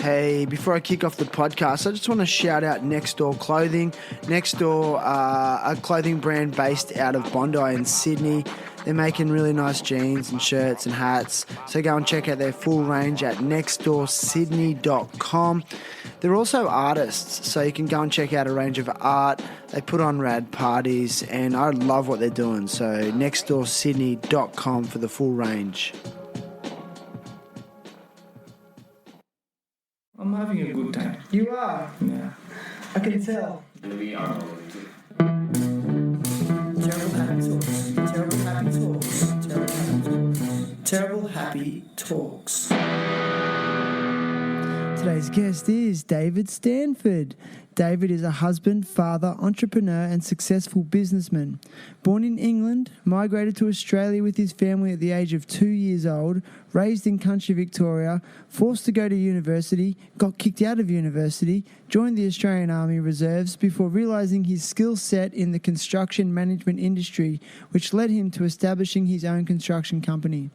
Hey, before I kick off the podcast, I just want to shout out Next Door Clothing. Next Door, a clothing brand based out of Bondi in Sydney. They're making really nice jeans and shirts and hats. So go and check out their full range at nextdoorsydney.com. They're also artists, so you can go and check out a range of art. They put on rad parties, and I love what they're doing. So nextdoorsydney.com for the full range. I'm having a good time. You are? Yeah. I can tell. We are. Terrible Happy Talks. Terrible Happy Talks. Terrible Happy Talks. Terrible Happy Talks. Today's guest is David Stanford. David is a husband, father, entrepreneur and successful businessman. Born in England, migrated to Australia with his family at the age of 2 years old, raised in country Victoria, forced to go to university, got kicked out of university, joined the Australian Army Reserves before realising his skill set in the construction management industry, which led him to establishing his own construction company.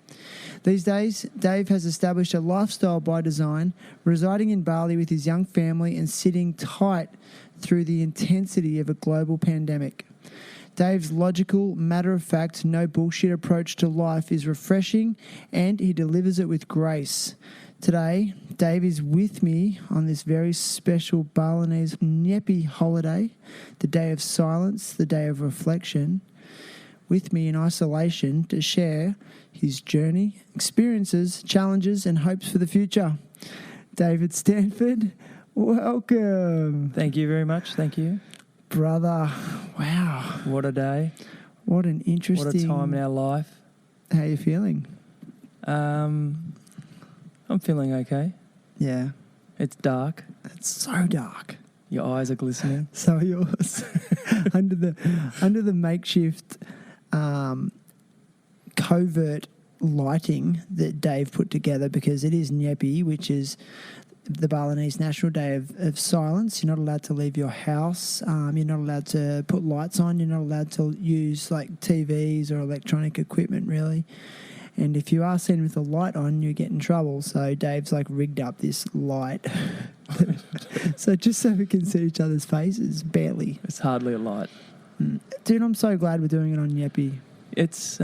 These days, Dave has established a lifestyle by design, residing in Bali with his young family and sitting tight through the intensity of a global pandemic. Dave's logical, matter-of-fact, no bullshit approach to life is refreshing and he delivers it with grace. Today, Dave is with me on this very special Balinese Nyepi holiday, the day of silence, the day of reflection, with me in isolation to share his journey, experiences, challenges and hopes for the future. David Stanford, welcome. Thank you very much. Thank you. Brother, wow. What a day. What an interesting... What a time in our life. How are you feeling? I'm feeling okay. Yeah. It's dark. It's so dark. Your eyes are glistening. So are yours. under the makeshift covert lighting that Dave put together, because it is Nyepi, which is the Balinese National Day of Silence. You're not allowed to leave your house. You're not allowed to put lights on. You're not allowed to use like TVs or electronic equipment, really. And if you are seen with a light on, you get in trouble. So Dave's like rigged up this light. So just so we can see each other's faces, barely. It's hardly a light. Dude, I'm so glad we're doing it on Nyepi. It's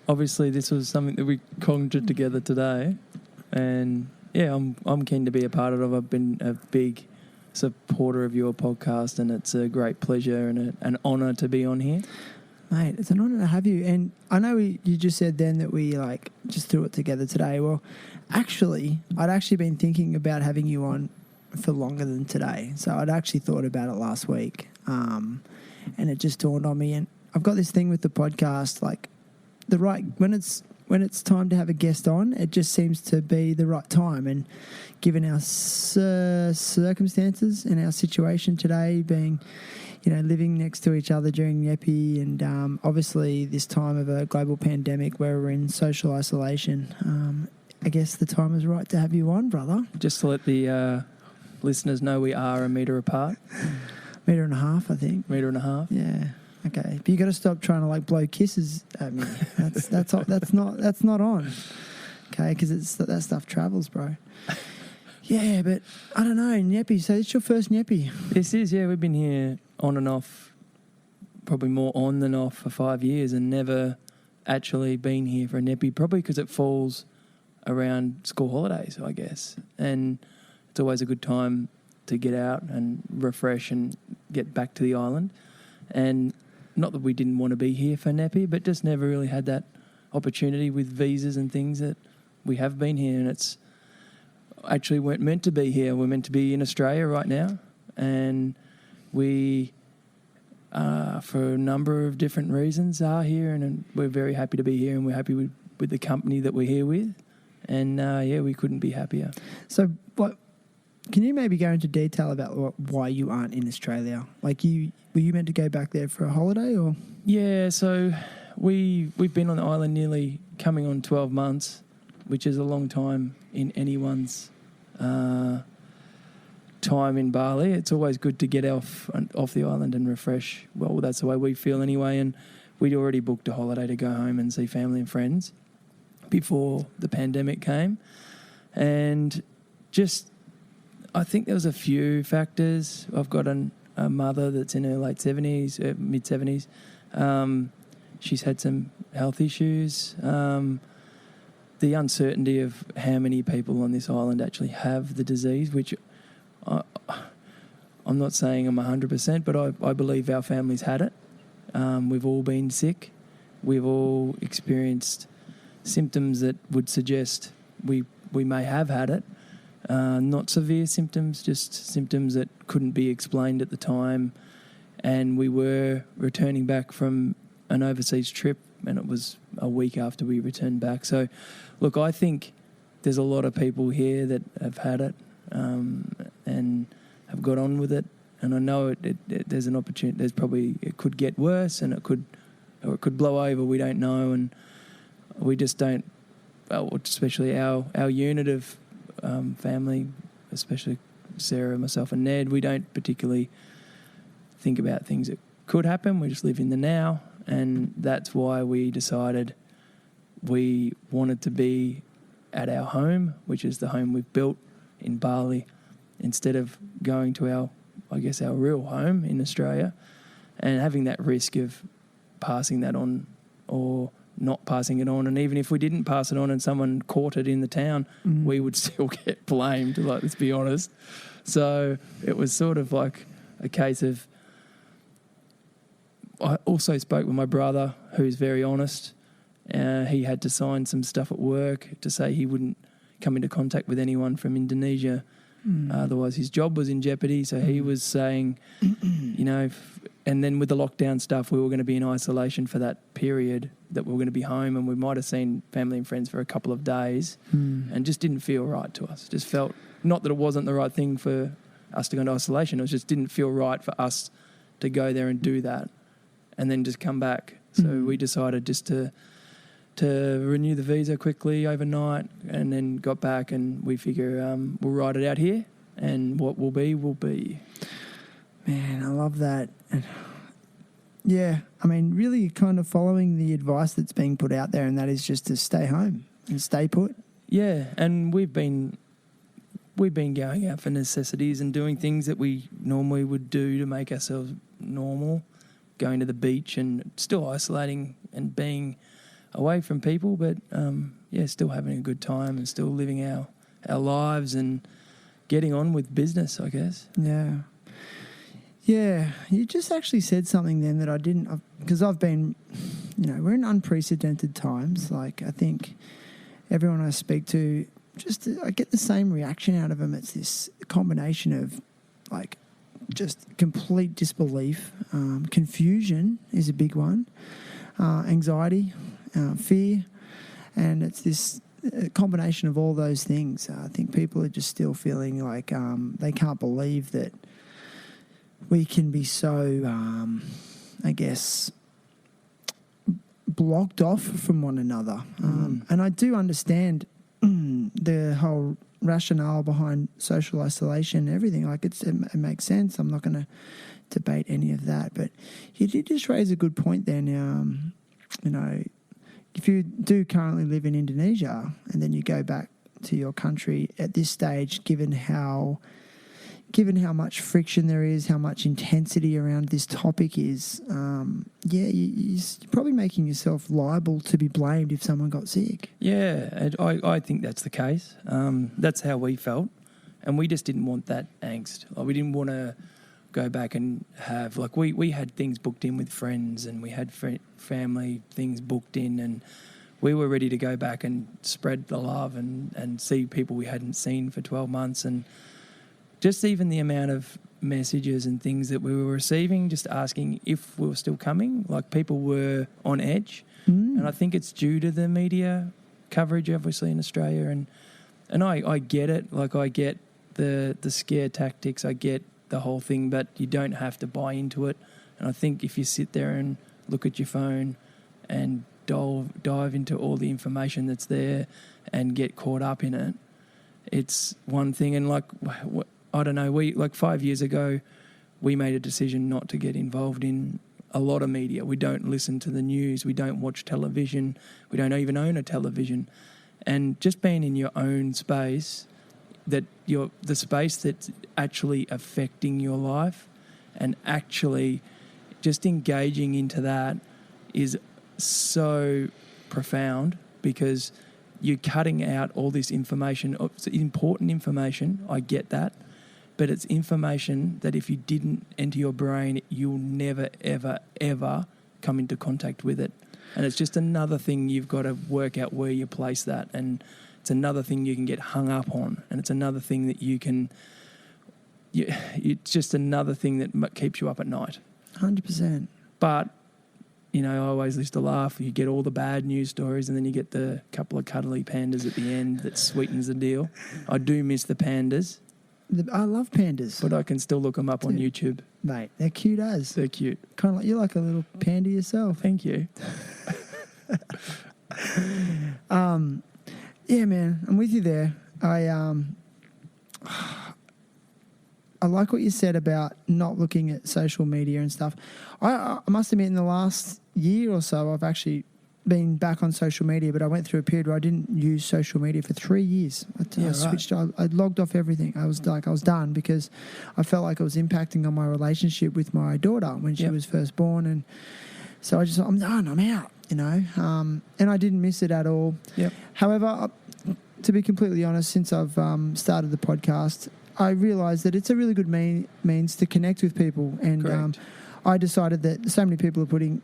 obviously this was something that we conjured together today, and yeah, I'm keen to be a part of it. I've been a big supporter of your podcast, and it's a great pleasure and an honour to be on here. Mate, it's an honour to have you. And I know you just said then that we like just threw it together today. Well, actually, I'd actually been thinking about having you on for longer than today. So I'd actually thought about it last week, and it just dawned on me. And I've got this thing with the podcast, like when it's time to have a guest on, it just seems to be the right time. And given our circumstances and our situation today, being, living next to each other during Nyepi, and obviously this time of a global pandemic where we're in social isolation, I guess the time is right to have you on, brother. Just to let the listeners know, we are a metre apart. Metre and a half, I think. Metre and a half. Yeah. Okay, but you got to stop trying to like blow kisses at me. That's not on. Okay, because that stuff travels, bro. Yeah, but I don't know, Nyepi. So it's your first Nyepi. This is, yeah. We've been here on and off, probably more on than off, for 5 years, and never actually been here for a Nyepi. Probably because it falls around school holidays, I guess, and it's always a good time to get out and refresh and get back to the island. And not that we didn't want to be here for Nyepi, but just never really had that opportunity with visas and things that we have been here. And it's actually weren't meant to be here. We're meant to be in Australia right now. And we, for a number of different reasons, are here. And we're very happy to be here, and we're happy with the company that we're here with. And, we couldn't be happier. So can you maybe go into detail about why you aren't in Australia? Like, were you meant to go back there for a holiday, or? Yeah, so we've been on the island nearly coming on 12 months, which is a long time in anyone's time in Bali. It's always good to get off the island and refresh. Well, that's the way we feel anyway. And we'd already booked a holiday to go home and see family and friends before the pandemic came. And just, I think there was a few factors. I've got a mother that's in her late 70s, mid 70s. She's had some health issues. The uncertainty of how many people on this island actually have the disease, which I'm not saying I'm 100%, but I believe our family's had it. We've all been sick. We've all experienced symptoms that would suggest we may have had it. Not severe symptoms, just symptoms that couldn't be explained at the time. And we were returning back from an overseas trip, and it was a week after we returned back. So, look, I think there's a lot of people here that have had it and have got on with it. And I know there's an opportunity. It could get worse, and it could blow over. We don't know, and we just don't. Especially our unit of family, especially Sarah, myself, and Ned, we don't particularly think about things that could happen. We just live in the now, and that's why we decided we wanted to be at our home, which is the home we've built in Bali, instead of going to our real home in Australia and having that risk of passing that on or not passing it on. And even if we didn't pass it on and someone caught it in the town, we would still get blamed, like, let's be honest. So it was sort of like a case of, I also spoke with my brother, who's very honest. He had to sign some stuff at work to say he wouldn't come into contact with anyone from Indonesia. Otherwise his job was in jeopardy. So he was saying, and then with the lockdown stuff, we were going to be in isolation for that period, that we were going to be home, and we might have seen family and friends for a couple of days and just didn't feel right to us. Just felt, not that it wasn't the right thing for us to go into isolation, it just didn't feel right for us to go there and do that and then just come back. So we decided just to renew the visa quickly overnight, and then got back, and we figure we'll ride it out here, and what will be, will be. Man, I love that. Yeah, I mean, really kind of following the advice that's being put out there, and that is just to stay home and stay put. Yeah, and we've been going out for necessities and doing things that we normally would do to make ourselves normal, going to the beach and still isolating and being away from people, but still having a good time and still living our lives and getting on with business, I guess. Yeah, you just actually said something then that I didn't, because I've been, we're in unprecedented times. Like, I think everyone I speak to, I get the same reaction out of them. It's this combination of, like, just complete disbelief. Confusion is a big one. Anxiety, fear, and it's this combination of all those things. I think people are just still feeling like they can't believe that we can be so, blocked off from one another. And I do understand the whole rationale behind social isolation and everything. Like, it makes sense. I'm not going to debate any of that. But you did just raise a good point there now. If you do currently live in Indonesia and then you go back to your country at this stage, given how much friction there is, how much intensity around this topic is, you're probably making yourself liable to be blamed if someone got sick. Yeah, I think that's the case. That's how we felt, and we just didn't want that angst. Like, we didn't want to go back and have, like, we had things booked in with friends, and we had family things booked in, and we were ready to go back and spread the love and see people we hadn't seen for 12 months. And just even the amount of messages and things that we were receiving, just asking if we were still coming, like, people were on edge. And I think it's due to the media coverage, obviously, in Australia. And I get it. Like, I get the scare tactics. I get the whole thing, but you don't have to buy into it. And I think if you sit there and look at your phone and dive into all the information that's there and get caught up in it, it's one thing. And, like, I don't know, 5 years ago, we made a decision not to get involved in a lot of media. We don't listen to the news. We don't watch television. We don't even own a television. And just being in your own space, that the space that's actually affecting your life and actually just engaging into that is so profound, because you're cutting out all this information. It's important information, I get that, but it's information that if you didn't enter your brain, you'll never, ever, ever come into contact with it. And it's just another thing you've got to work out where you place that, and it's another thing you can get hung up on, and it's another thing that it's just another thing that keeps you up at night. 100%. But, I always used to laugh. You get all the bad news stories, and then you get the couple of cuddly pandas at the end that sweetens the deal. I do miss the pandas. I love pandas. But I can still look them up on YouTube. Mate, they're cute as. They're cute. Kind of like, you're like a little panda yourself. Thank you. Yeah, man, I'm with you there. I like what you said about not looking at social media and stuff. I must admit, in the last year or so, I've actually been back on social media, but I went through a period where I didn't use social media for 3 years. I switched. I logged off everything. I was done, because I felt like it was impacting on my relationship with my daughter when she was first born, and so I just thought, I'm done. I'm out. And I didn't miss it at all. Yep. However, to be completely honest, since I've started the podcast, I realised that it's a really good means to connect with people, and I decided that so many people are putting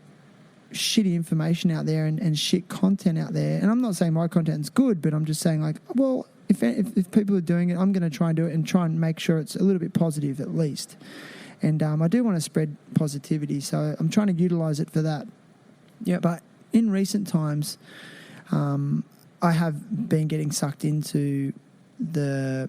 shitty information out there and shit content out there. And I'm not saying my content's good, but I'm just saying, like, well, if people are doing it, I'm going to try and do it and try and make sure it's a little bit positive at least. And I do want to spread positivity, so I'm trying to utilise it for that. Yeah. But in recent times, I have been getting sucked into the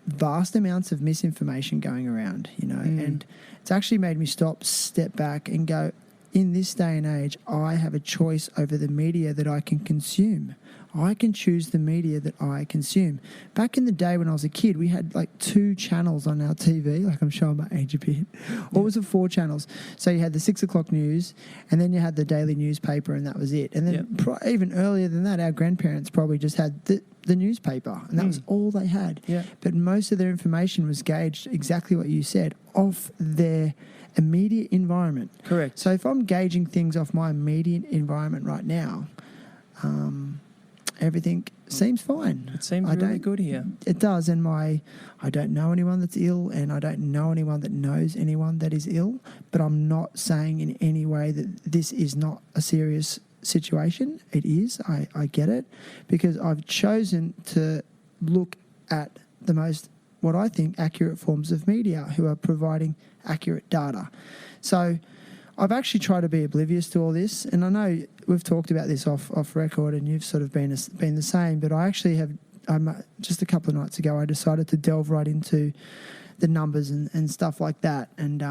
vast amounts of misinformation going around, and it's actually made me step back and go, in this day and age, I have a choice over the media that I can consume. I can choose the media that I consume. Back in the day when I was a kid, we had like 2 channels on our TV. Like, I'm showing my age a bit. Or was it 4 channels? So you had the 6 o'clock news, and then you had the daily newspaper, and that was it. And then even earlier than that, our grandparents probably just had the newspaper, and that was all they had. Yeah. But most of their information was gauged exactly what you said, off their immediate environment. Correct. So if I'm gauging things off my immediate environment right now, everything seems fine. It seems really good here. It does, and I don't know anyone that's ill, and I don't know anyone that knows anyone that is ill, but I'm not saying in any way that this is not a serious situation. It is. I get it, because I've chosen to look at the most, what I think, accurate forms of media who are providing accurate data. So I've actually tried to be oblivious to all this, and I know we've talked about this off record, and you've sort of been the same, but I actually have, just a couple of nights ago, I decided to delve right into the numbers and stuff like that, and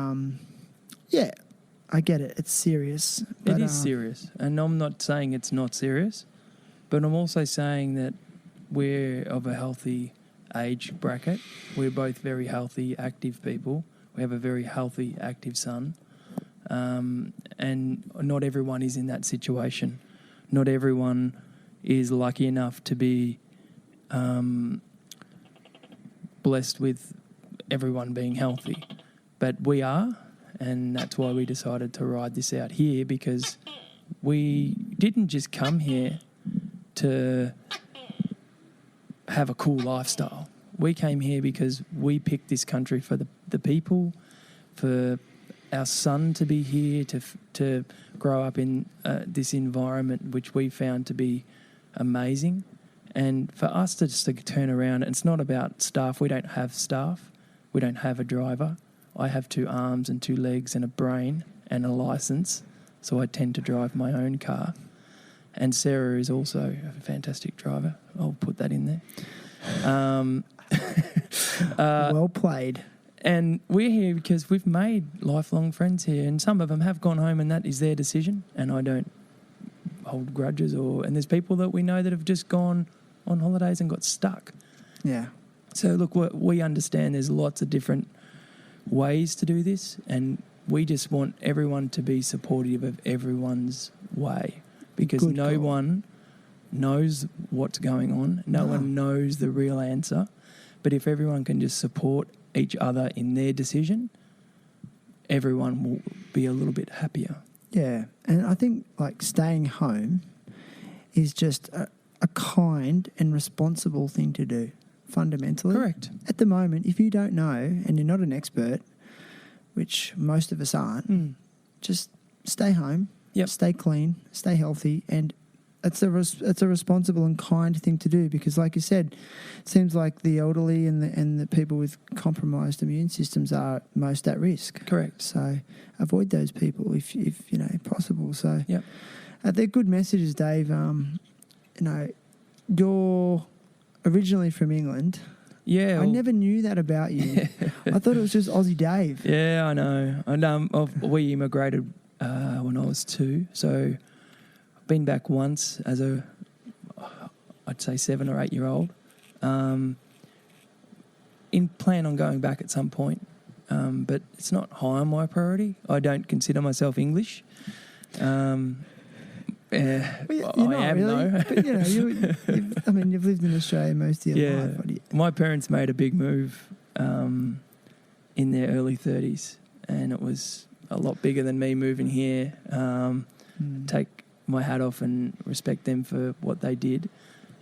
I get it, it's serious. It is serious, and I'm not saying it's not serious, but I'm also saying that we're of a healthy age bracket. We're both very healthy, active people. We have a very healthy, active son. And not everyone is in that situation. Not everyone is lucky enough to be blessed with everyone being healthy. But we are, and that's why we decided to ride this out here, because we didn't just come here to have a cool lifestyle. We came here because we picked this country for the people, for our son to be here, to grow up in this environment which we found to be amazing. And for us to just turn around, it's not about staff. We don't have staff. We don't have a driver. I have 2 arms and 2 legs and a brain and a license, so I tend to drive my own car. And Sarah is also a fantastic driver. I'll put that in there. Well played. And we're here because we've made lifelong friends here, and some of them have gone home, and that is their decision, and I don't hold grudges. And there's people that we know that have just gone on holidays and got stuck. Yeah. So look, we understand there's lots of different ways to do this, and we just want everyone to be supportive of everyone's way, because no one knows what's going on. No one knows the real answer. But if everyone can just support each other in their decision, everyone will be a little bit happier. Yeah, and I think like staying home is just a kind and responsible thing to do, fundamentally. Correct. At the moment, if you don't know and you're not an expert, which most of us aren't, just stay home, stay clean, stay healthy, and it's a responsible and kind thing to do because, like you said, it seems like the elderly and the people with compromised immune systems are most at risk. Correct. So avoid those people if possible. So they're good messages, Dave. You're originally from England. Yeah. I never knew that about you. I thought it was just Aussie Dave. Yeah, I know. And we immigrated when I was 2, so I've been back once as I'd say 7 or 8 year old. In plan on going back at some point, but it's not high on my priority. I don't consider myself English. You're I am really, though. But you've lived in Australia most of your life. My parents made a big move in their early 30s, and it was a lot bigger than me moving here. Take my hat off and respect them for what they did,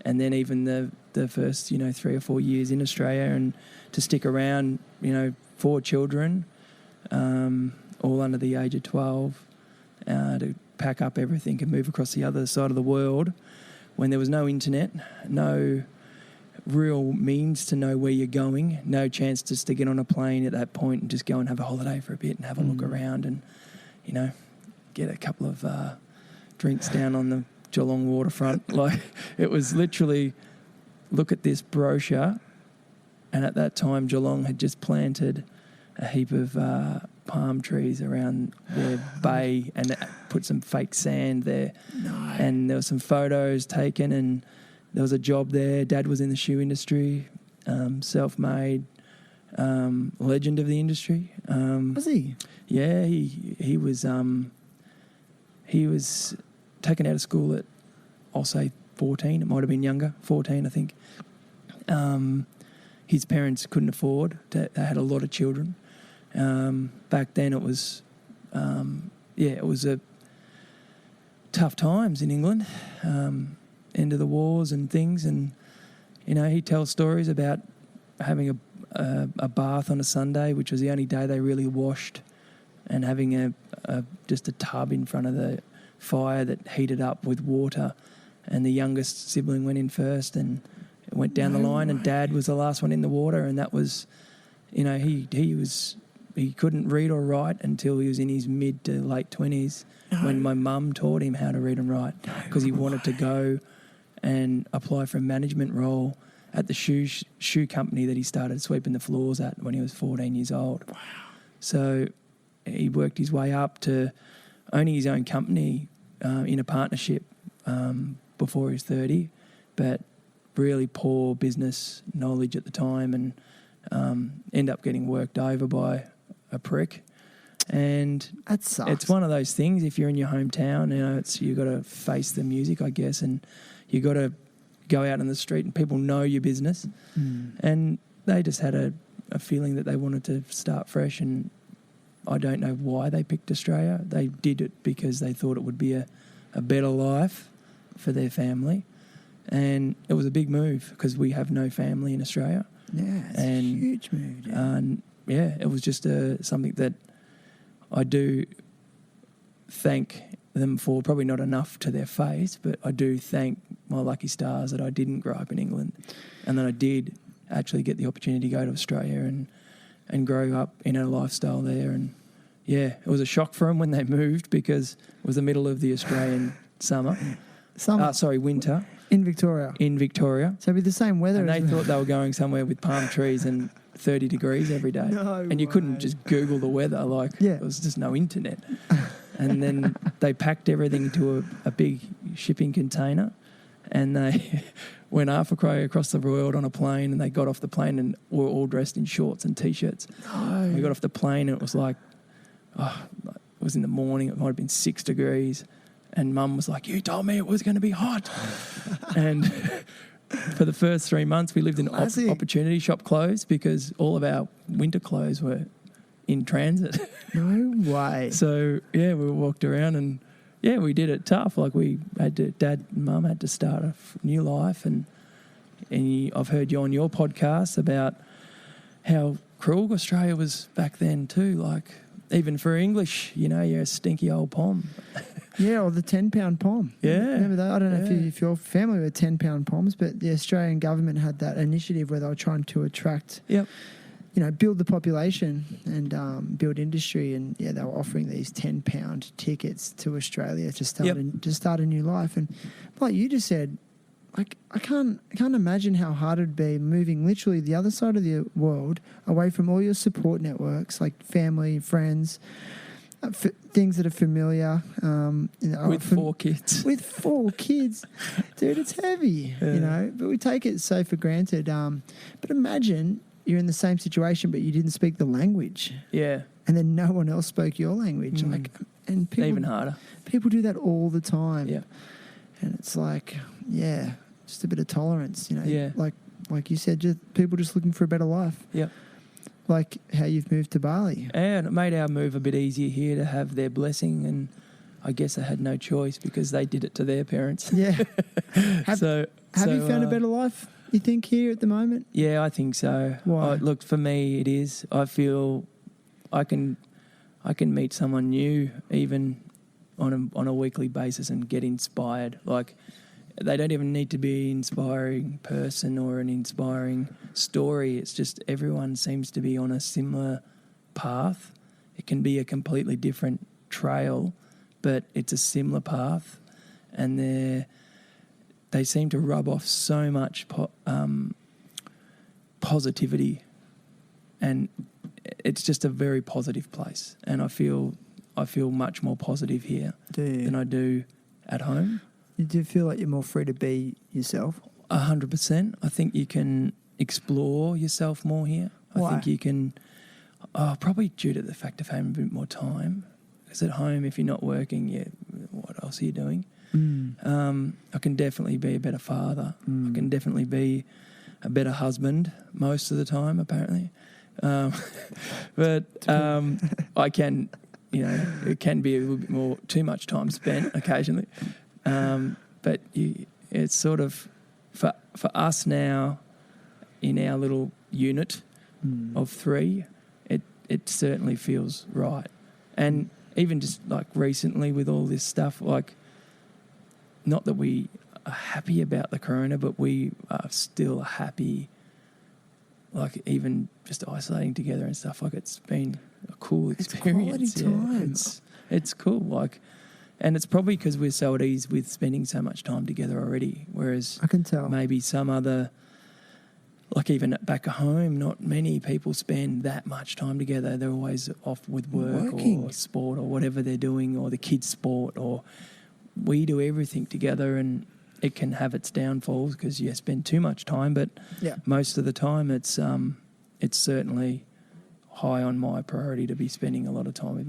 and then even the first 3 or 4 years in Australia, and to stick around, 4 children, all under the age of 12, to pack up everything and move across the other side of the world when there was no internet, no real means to know where you're going, no chance just to get on a plane at that point and just go and have a holiday for a bit and have a look around and, get a couple of drinks down on the Geelong waterfront. Like, it was literally, look at this brochure, and at that time Geelong had just planted a heap of palm trees around their bay and put some fake sand there. No. And there were some photos taken, and there was a job there. Dad was in the shoe industry, self-made, legend of the industry. Was he? Yeah, he was taken out of school at, I'll say 14. It might have been younger, 14, I think. His parents couldn't afford. They had a lot of children. Back then it was, it was a tough times in England, end of the wars and things. And, he tells stories about having a bath on a Sunday, which was the only day they really washed, and having just a tub in front of the fire that heated up with water. And the youngest sibling went in first and it went down the line, and Dad was the last one in the water. And that was, he couldn't read or write until he was in his mid to late 20s when my mum taught him how to read and write, because he wanted to go and apply for a management role at the shoe company that he started sweeping the floors at when he was 14 years old. Wow. So he worked his way up to owning his own company in a partnership before he was 30, but really poor business knowledge at the time, and end up getting worked over by a prick. And that sucks. It's one of those things. If you're in your hometown, you got to face the music, I guess, and you got to go out in the street and people know your business. And they just had a feeling that they wanted to start fresh, and I don't know why they picked Australia. They did it because they thought it would be a better life for their family, and it was a big move because we have no family in Australia. Yeah, it's a huge move. It was just something that I do thank them for, probably not enough to their face, but I do thank my lucky stars that I didn't grow up in England, and that I did actually get the opportunity to go to Australia and grow up in a lifestyle there. And yeah, it was a shock for them when they moved because it was the middle of the Australian winter. In Victoria. So it'd be the same weather. And they thought they were going somewhere with palm trees and 30 degrees every day. And you couldn't just Google the weather. There was just no internet. And then they packed everything into a big shipping container, and they went halfway across the world on a plane, and they got off the plane and were all dressed in shorts and T-shirts. No. We got off the plane and it was it was in the morning. It might have been 6 degrees. And Mum was like, "You told me it was going to be hot." And for the first 3 months, we lived in Classic. opportunity shop clothes because all of our winter clothes were in transit. No way. So, yeah, we walked around and, yeah, we did it tough. Like Dad and Mum had to start a new life. And I've heard you on your podcast about how cruel Australia was back then too. Like, even for English, you're a stinky old pom. Yeah, or the 10-pound pom. Yeah. Remember that? I don't know Yeah. if your family were 10-pound poms, but the Australian government had that initiative where they were trying to attract, Yep. build the population and build industry. And, yeah, they were offering these 10-pound tickets to Australia to start a new life. And like you just said, like I can't imagine how hard it'd be moving literally the other side of the world away from all your support networks, like family, friends, things that are familiar. With 4 kids. With 4 kids, dude, it's heavy, But we take it so for granted. But imagine you're in the same situation, but you didn't speak the language, Yeah. and then no one else spoke your language. And people, Even harder. People do that all the time. Yeah. And it's like, yeah, just a bit of tolerance, Yeah. Like you said, people just looking for a better life. Yeah. Like how you've moved to Bali. And it made our move a bit easier here to have their blessing, and I guess I had no choice because they did it to their parents. Yeah. Have So you found a better life, you think, here at the moment? Yeah, I think so. Why? Look, for me, it is. I feel I can meet someone new even on a weekly basis and get inspired. Like, they don't even need to be an inspiring person or an inspiring story. It's just everyone seems to be on a similar path. It can be a completely different trail, but it's a similar path, and they seem to rub off so much positivity, and it's just a very positive place. And I feel much more positive here than I do at home. You do feel like you're more free to be yourself? 100%. I think you can explore yourself more here. Why? I think you can, probably due to the fact of having a bit more time. Because at home, if you're not working, what else are you doing? I can definitely be a better father. I can definitely be a better husband most of the time, apparently. But I can, it can be a little bit more, too much time spent occasionally. But it's sort of, for us now, in our little unit of 3, it certainly feels right. And even just like recently with all this stuff, like, not that we are happy about the corona, but we are still happy, like, even just isolating together and stuff. Like, it's been a cool experience. It's quality time. It's cool. Like, and it's probably because we're so at ease with spending so much time together already. Whereas I can tell. maybe some other, like even back at home, not many people spend that much time together. They're always off with work or sport or whatever they're doing, or the kids' sport, or we do everything together, and it can have its downfalls because you spend too much time. But most of the time, it's certainly high on my priority to be spending a lot of time with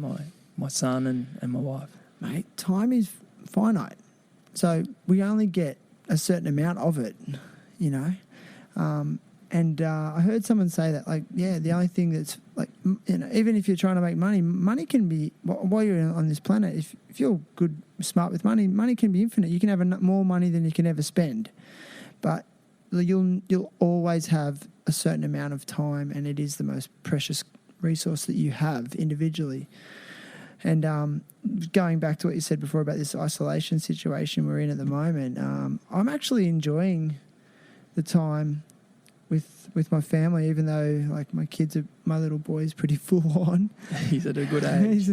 my son and my wife. Mate, time is finite. So we only get a certain amount of it, And I heard someone say that, like, the only thing that's, like, even if you're trying to make money can be, while you're on this planet, if you're good, smart with money can be infinite. You can have more money than you can ever spend. But you'll always have a certain amount of time, and it is the most precious resource that you have individually. And going back to what you said before about this isolation situation we're in at the moment, I'm actually enjoying the time with my family, even though, like, my little boy's pretty full on. He's at a good age.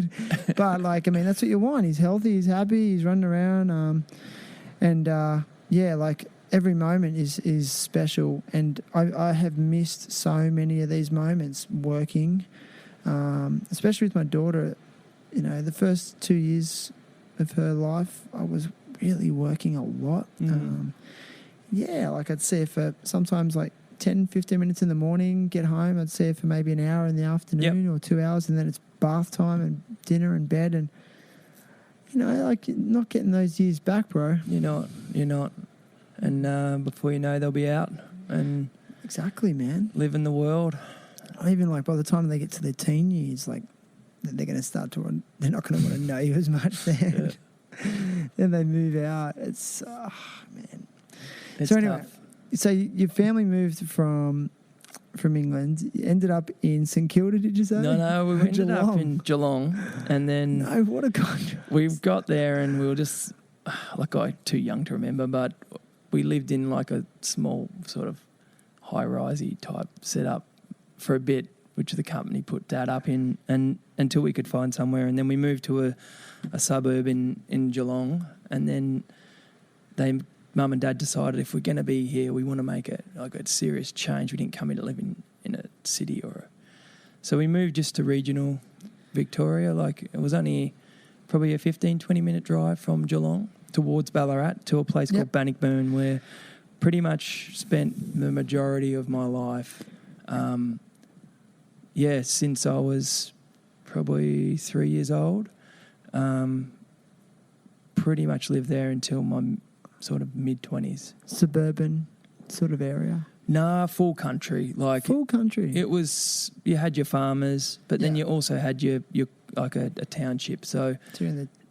But, like, I mean, that's what you want. He's healthy, he's happy, he's running around. Like, every moment is special. And I have missed so many of these moments working, especially with my daughter. The first 2 years of her life, I was really working a lot. Like, I'd see her for sometimes, like, 10, 15 minutes in the morning, get home. I'd see her for maybe an hour in the afternoon or 2 hours, and then it's bath time and dinner and bed. And, like, not getting those years back, bro. You're not. and before you know, they'll be out and Exactly, man. living the world. Even like by the time they get to their teen years, like they're going to start to, they're not going to want to know you as much then. Then they move out. It's, man. It's So anyway, tough. so your family moved from England. You ended up in St Kilda, did you say? No, we ended up in Geelong, and then No, what a contrast. we got there and we were just, like, too young to remember, but we lived in like a small sort of high-risey type setup for a bit, which the company put Dad up in, and until we could find somewhere. And then we moved to a suburb in Geelong, and then Mum and Dad decided if we're going to be here, we want to make it like a serious change. We didn't come here to live in a city so we moved just to regional Victoria. Like, it was only probably a 15, 20-minute drive from Geelong towards Ballarat to a place called Bannockburn, where pretty much spent the majority of my life. Since I was probably 3 years old. Pretty much lived there until my sort of mid-20s. Suburban sort of area? Nah, full country. Like, full country? It was, you had your farmers, but then you also had your like a township. So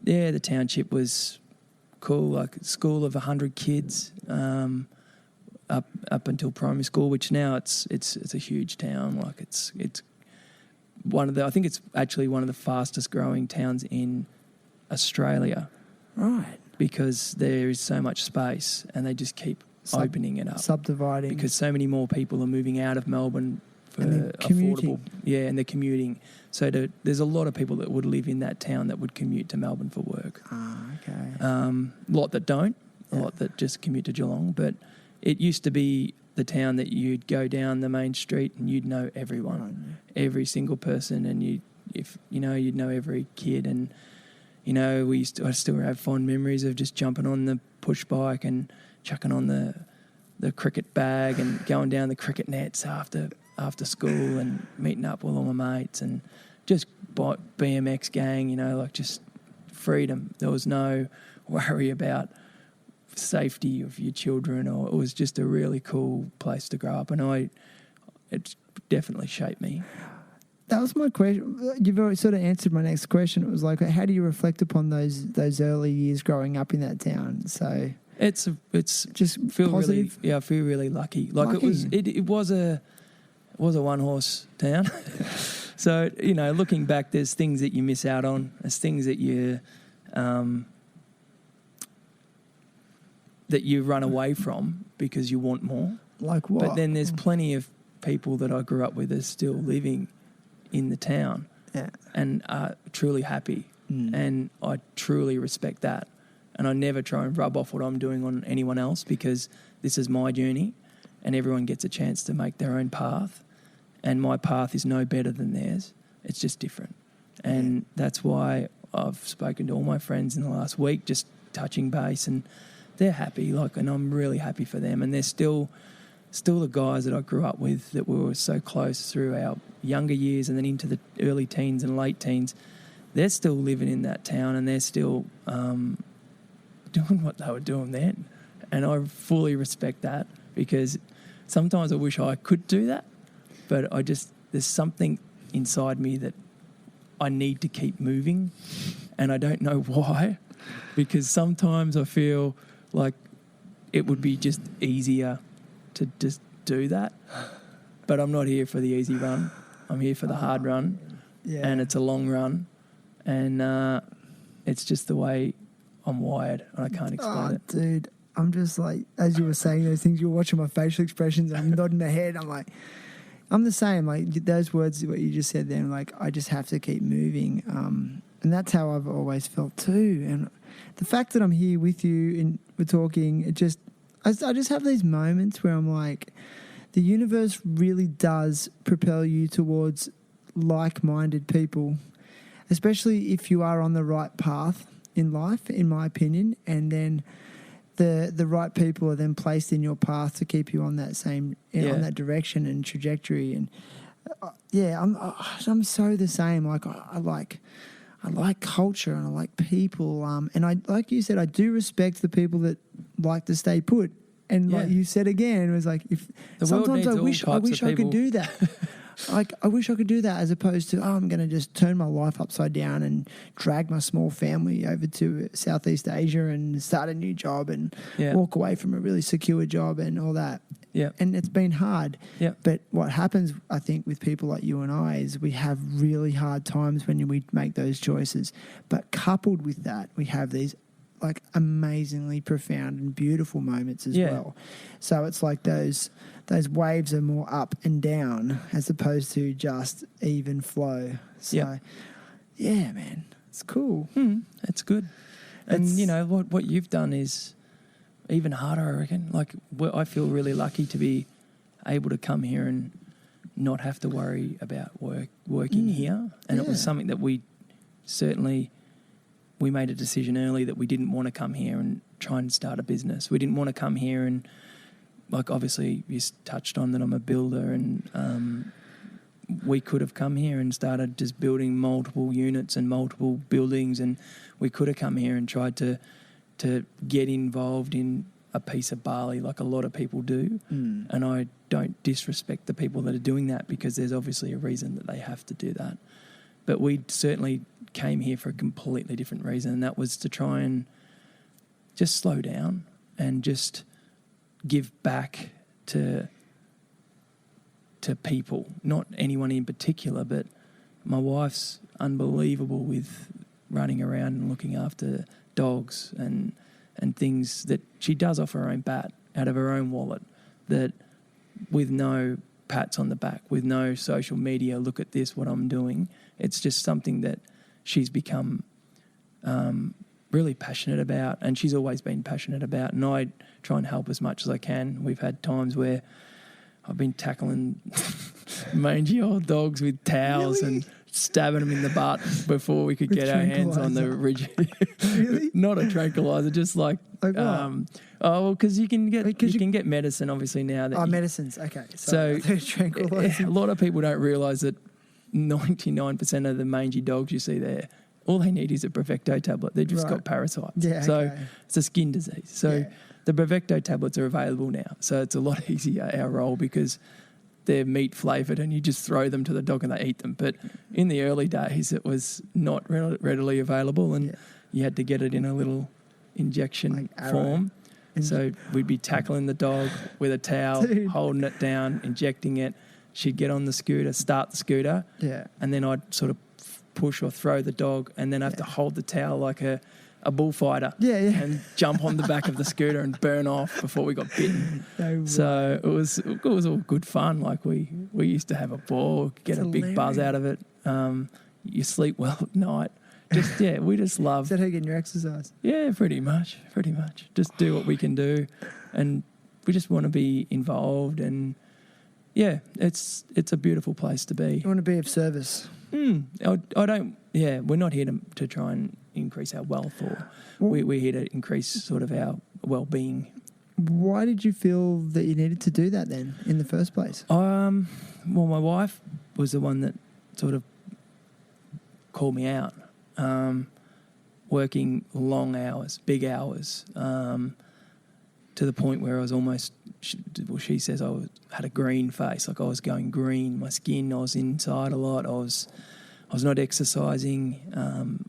the township was cool, like a school of 100 kids, up until primary school, which now it's a huge town. Like, it's one of the, I think it's actually one of the fastest growing towns in Australia. Right. Because there is so much space and they just keep opening it up. Subdividing. Because so many more people are moving out of Melbourne for commuting. affordable. Yeah, and they're commuting. So there's a lot of people that would live in that town that would commute to Melbourne for work. Okay. A lot that don't, a lot that just commute to Geelong. But it used to be the town that you'd go down the main street and you'd know everyone, every single person, and you'd know every kid. And I still have fond memories of just jumping on the push bike and chucking on the cricket bag and going down the cricket nets after school and meeting up with all my mates and just BMX gang, like just freedom. There was no worry about safety of your children, or it was just a really cool place to grow up, and it definitely shaped me. That was my question. You've already sort of answered my next question. It was like, how do you reflect upon those early years growing up in that town? So it's just feel positive. I feel really lucky. Like, it was a one horse town. So looking back, there's things that you miss out on. There's things that you run away from because you want more. Like what? But then there's plenty of people that I grew up with that are still living in the town and are truly happy. And I truly respect that. And I never try and rub off what I'm doing on anyone else, because this is my journey and everyone gets a chance to make their own path. And my path is no better than theirs. It's just different. And that's why I've spoken to all my friends in the last week, just touching base, and they're happy, and I'm really happy for them. And they're still the guys that I grew up with, that we were so close through our younger years and then into the early teens and late teens. They're still living in that town, and they're still doing what they were doing then. And I fully respect that, because sometimes I wish I could do that, but there's something inside me that I need to keep moving, and I don't know why, because sometimes I feel like it would be just easier to just do that, but I'm not here for the easy run. I'm here for the hard run, and it's a long run, and it's just the way I'm wired, and I can't explain it. Dude, I'm just like, as you were saying those things, you were watching my facial expressions, I'm nodding my head, I'm like, I'm the same. Like, those words, what you just said then, like, I just have to keep moving, and that's how I've always felt too. And the fact that I'm here with you and we're talking, I just have these moments where I'm like, the universe really does propel you towards like-minded people, especially if you are on the right path in life, in my opinion, and then the right people are then placed in your path to keep you on that same on that direction and trajectory. And I'm so the same. Like, I like culture and I like people. And I, like you said, I do respect the people that like to stay put. And like you said again, it was like, if The world sometimes needs I all wish types of I could people. do that. Like, I wish I could do that, as opposed to, I'm going to just turn my life upside down and drag my small family over to Southeast Asia and start a new job and walk away from a really secure job and all that. Yeah. And it's been hard. Yeah. But what happens, I think, with people like you and I is we have really hard times when we make those choices. But coupled with that, we have these like amazingly profound and beautiful moments as well. So it's like those waves are more up and down as opposed to just even flow. So yeah, man, it's cool. It's good. And you know what you've done is even harder, I reckon. Like, I feel really lucky to be able to come here and not have to worry about working here. And it was something that we made a decision early that we didn't want to come here and try and start a business. We didn't want to come here and, like, obviously you touched on that I'm a builder, and we could have come here and started just building multiple units and multiple buildings, and we could have come here and tried to get involved in a piece of Bali like a lot of people do. And I don't disrespect the people that are doing that, because there's obviously a reason that they have to do that. But we certainly came here for a completely different reason, and that was to try and just slow down and just give back to people, not anyone in particular, but my wife's unbelievable with running around and looking after dogs and things that she does off her own bat, out of her own wallet, that with no pats on the back, with no social media, look at this, what I'm doing. It's just something that she's become really passionate about, and she's always been passionate about, and I try and help as much as I can. We've had times where I've been tackling mangy old dogs with towels and stabbing them in the butt before we could get our hands on the Really? Not a tranquilizer, just like because you can get medicine obviously now. That Medicines. Okay, so tranquilizers. A lot of people don't realise that 99% of the mangy dogs you see there, all they need is a Prevecto tablet. They've just got parasites. Yeah, so it's a skin disease. So the Prevecto tablets are available now. So it's a lot easier, our role, because they're meat flavoured and you just throw them to the dog and they eat them. But in the early days, it was not readily available, and you had to get it in a little injection form. So we'd be tackling the dog with a towel, holding it down, injecting it. She'd get on the scooter, start the scooter, and then I'd sort of push or throw the dog, and then have to hold the towel like a bullfighter and jump on the back of the scooter and burn off before we got bitten. So it was all good fun. Like we used to have a ball, get a big buzz out of it. You sleep well at night. Just we just love. Is that how you get your exercise? Yeah, pretty much. Just do what we can do, and we just want to be involved. And it's a beautiful place to be. You want to be of service. I don't. Yeah, we're not here to try and increase our wealth, or we're here to increase sort of our well-being. Why did you feel that you needed to do that then in the first place? Well, my wife was the one that sort of called me out. Working long hours, big hours, to the point where I was almost, she says I had a green face, like I was going green. My skin, I was inside a lot. I was not exercising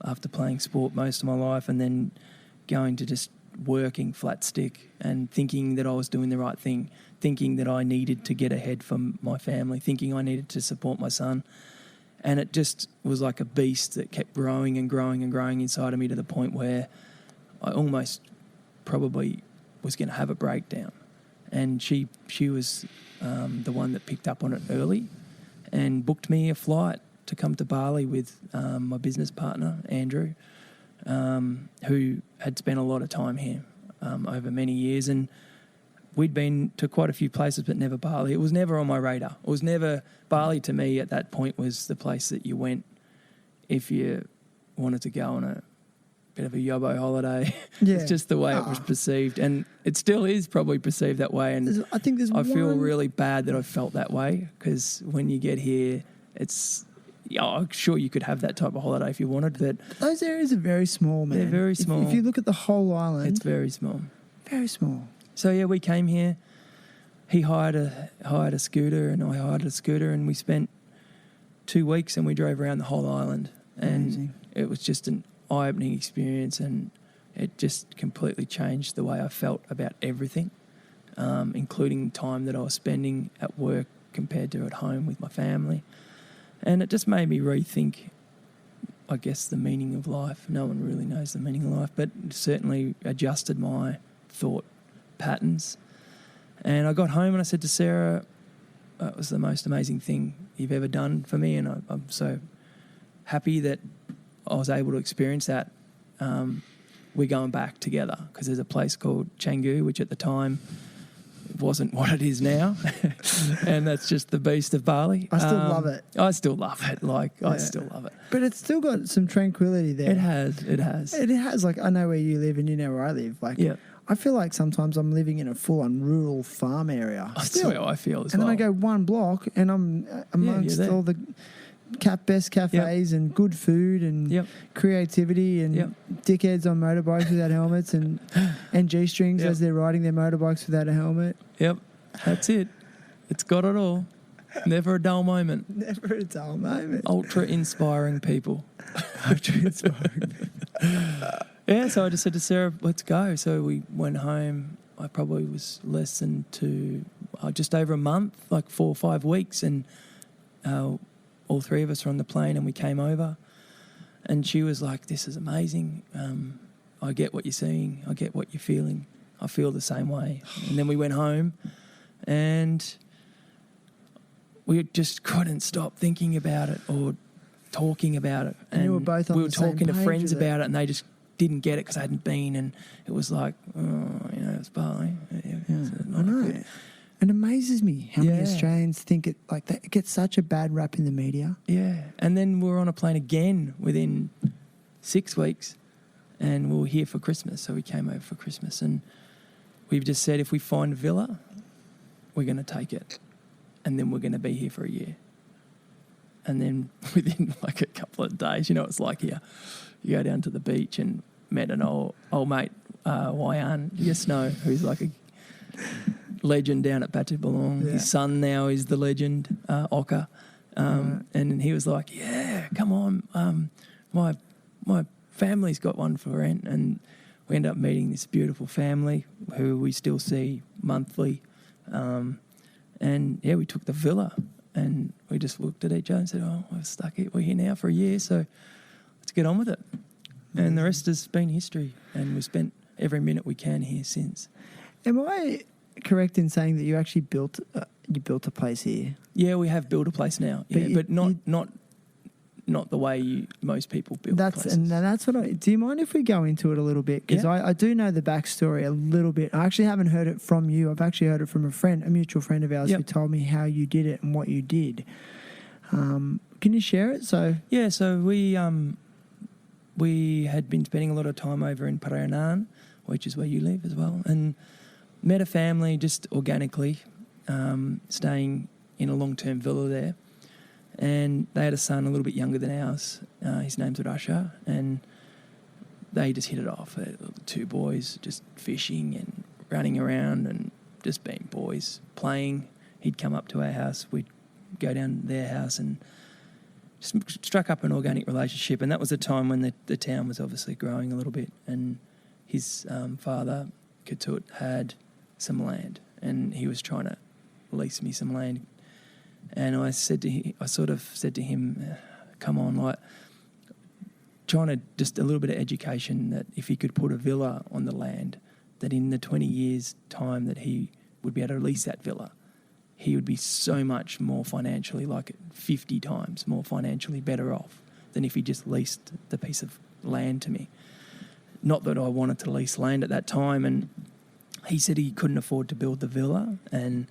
after playing sport most of my life, and then going to just working flat stick and thinking that I was doing the right thing, thinking that I needed to get ahead for my family, thinking I needed to support my son. And it just was like a beast that kept growing and growing and growing inside of me, to the point where I almost probably was going to have a breakdown. And she was the one that picked up on it early and booked me a flight to come to Bali with my business partner, Andrew, who had spent a lot of time here over many years. And we'd been to quite a few places, but never Bali. It was never on my radar. It was never... Bali to me at that point was the place that you went if you wanted to go on a bit of a yobbo holiday. It's just the way it was perceived. And it still is probably perceived that way. And I feel really bad that I felt that way, because when you get here, it's... I'm sure you could have that type of holiday if you wanted, but... Those areas are very small, man. They're very small. If you look at the whole island... It's very small. Very small. So yeah, we came here. He hired a scooter, and I hired a scooter, and we spent 2 weeks, and we drove around the whole island. And Amazing. it was just an eye-opening experience, and it just completely changed the way I felt about everything, including time that I was spending at work compared to at home with my family. And it just made me rethink, I guess, the meaning of life. No one really knows the meaning of life, but certainly adjusted my thought patterns. And I got home and I said to Sarah, it was the most amazing thing you've ever done for me, and I'm so happy that I was able to experience that. We're going back together because there's a place called Canggu, which at the time wasn't what it is now. And that's just the beast of Bali. I still love it. I still love it. I still love it. But it's still got some tranquility there. It has. It has. Like, I know where you live and you know where I live. Like, yeah. I feel like sometimes I'm living in a full-on rural farm area. That's where I feel as well. well. And then I go one block and I'm amongst all the best cafes and good food and creativity and dickheads on motorbikes without helmets and G-strings as they're riding their motorbikes without a helmet. Yep, that's it. It's got it all. Never a dull moment. Never a dull moment. Ultra inspiring people. Ultra inspiring people. Yeah, so I just said to Sarah, let's go. So we went home. I probably was less than just over a month, like 4 or 5 weeks. And all three of us were on the plane and we came over. And she was like, this is amazing. I get what you're seeing. I get what you're feeling. I feel the same way. And then we went home and we just couldn't stop thinking about it or talking about it. And you were both on we were the same talking to page friends with it. about it, and they just didn't get it because I hadn't been, and it was like, it's Bali. I know. It amazes me how many Australians think it like that. It gets such a bad rap in the media. Yeah, and then we were on a plane again within 6 weeks, and we were here for Christmas. So we came over for Christmas, and we've just said if we find a villa, we're going to take it, and then we're going to be here for a year. And then within like a couple of days, you know what it's like here. You go down to the beach and met an old mate, Wayan Yesno, who's like a legend down at Batiballong. Yeah. His son now is the legend, Oka. And he was like, yeah, come on. My family's got one for rent. And we ended up meeting this beautiful family who we still see monthly. And we took the villa and we just looked at each other and said, we're stuck here. We're here now for a year, so let's get on with it. And the rest has been history, and we've spent every minute we can here since. Am I correct in saying that you actually built a place here? Yeah, we have built a place now, but not the way most people build places. And that's what do you mind if we go into it a little bit? Because I do know the backstory a little bit. I actually haven't heard it from you. I've actually heard it from a mutual friend of ours who told me how you did it and what you did. Can you share it? So we had been spending a lot of time over in Parayanan, which is where you live as well, and met a family just organically, staying in a long-term villa there. And they had a son a little bit younger than ours. His name's Rasha, and they just hit it off. 2 boys just fishing and running around and just being boys, playing. He'd come up to our house, we'd go down to their house and just struck up an organic relationship. And that was a time when the town was obviously growing a little bit, and his father, Katut, had some land, and he was trying to lease me some land. And I said to him, come on, like, trying to just a little bit of education that if he could put a villa on the land, that in the 20 years' time that he would be able to lease that villa, he would be so much more financially, like 50 times more financially better off than if he just leased the piece of land to me. Not that I wanted to lease land at that time. And he said he couldn't afford to build the villa, and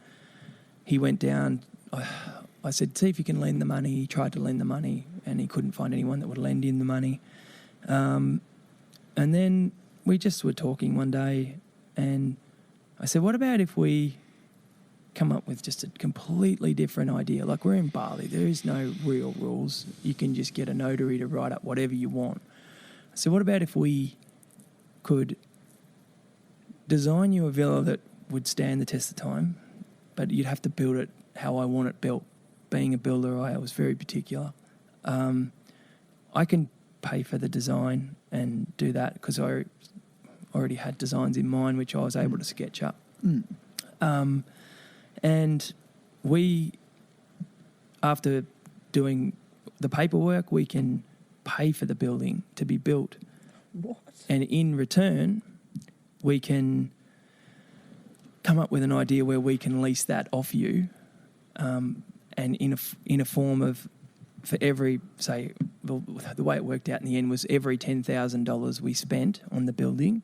he went down. I said, see if you can lend the money. He tried to lend the money, and he couldn't find anyone that would lend him the money. And then we just were talking one day, and I said, what about if we come up with just a completely different idea? Like, we're in Bali. There is no real rules. You can just get a notary to write up whatever you want. So what about if we could design you a villa that would stand the test of time, but you'd have to build it how I want it built. Being a builder, I was very particular. I can pay for the design and do that because I already had designs in mind which I was able to sketch up. And we, after doing the paperwork, we can pay for the building to be built. What? And in return, we can come up with an idea where we can lease that off you, and in a form of, for every, say, the way it worked out in the end was every $10,000 we spent on the building,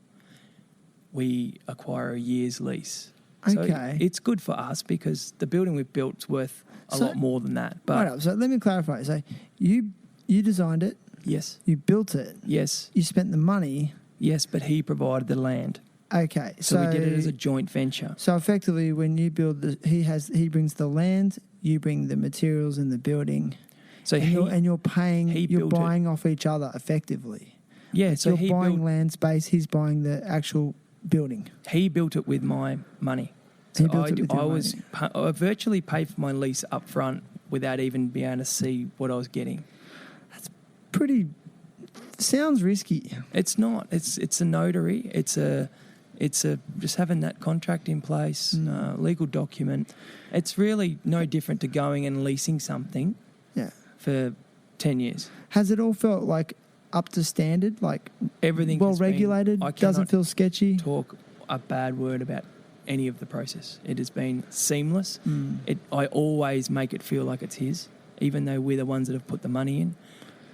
we acquire a year's lease. Okay. So it's good for us because the building we've built is worth a lot more than that. But right up. So let me clarify. So you designed it. Yes. You built it. Yes. You spent the money. Yes, but he provided the land. Okay. So we did it as a joint venture. So effectively, when you build, he brings the land, you bring the materials and the building. So you're paying. You're buying it off each other effectively. Yeah. So you're buying land space. He's buying the actual building. He built it with my money. So I virtually paid for my lease up front without even being able to see what I was getting. That's pretty. Sounds risky. It's not. It's a notary. It's a just having that contract in place, legal document. It's really no different to going and leasing something. Yeah. For 10 years. Has it all felt like up to standard, like everything well regulated? Doesn't feel sketchy. Talk a bad word about any of the process. It has been seamless. I always make it feel like it's his, even though we're the ones that have put the money in.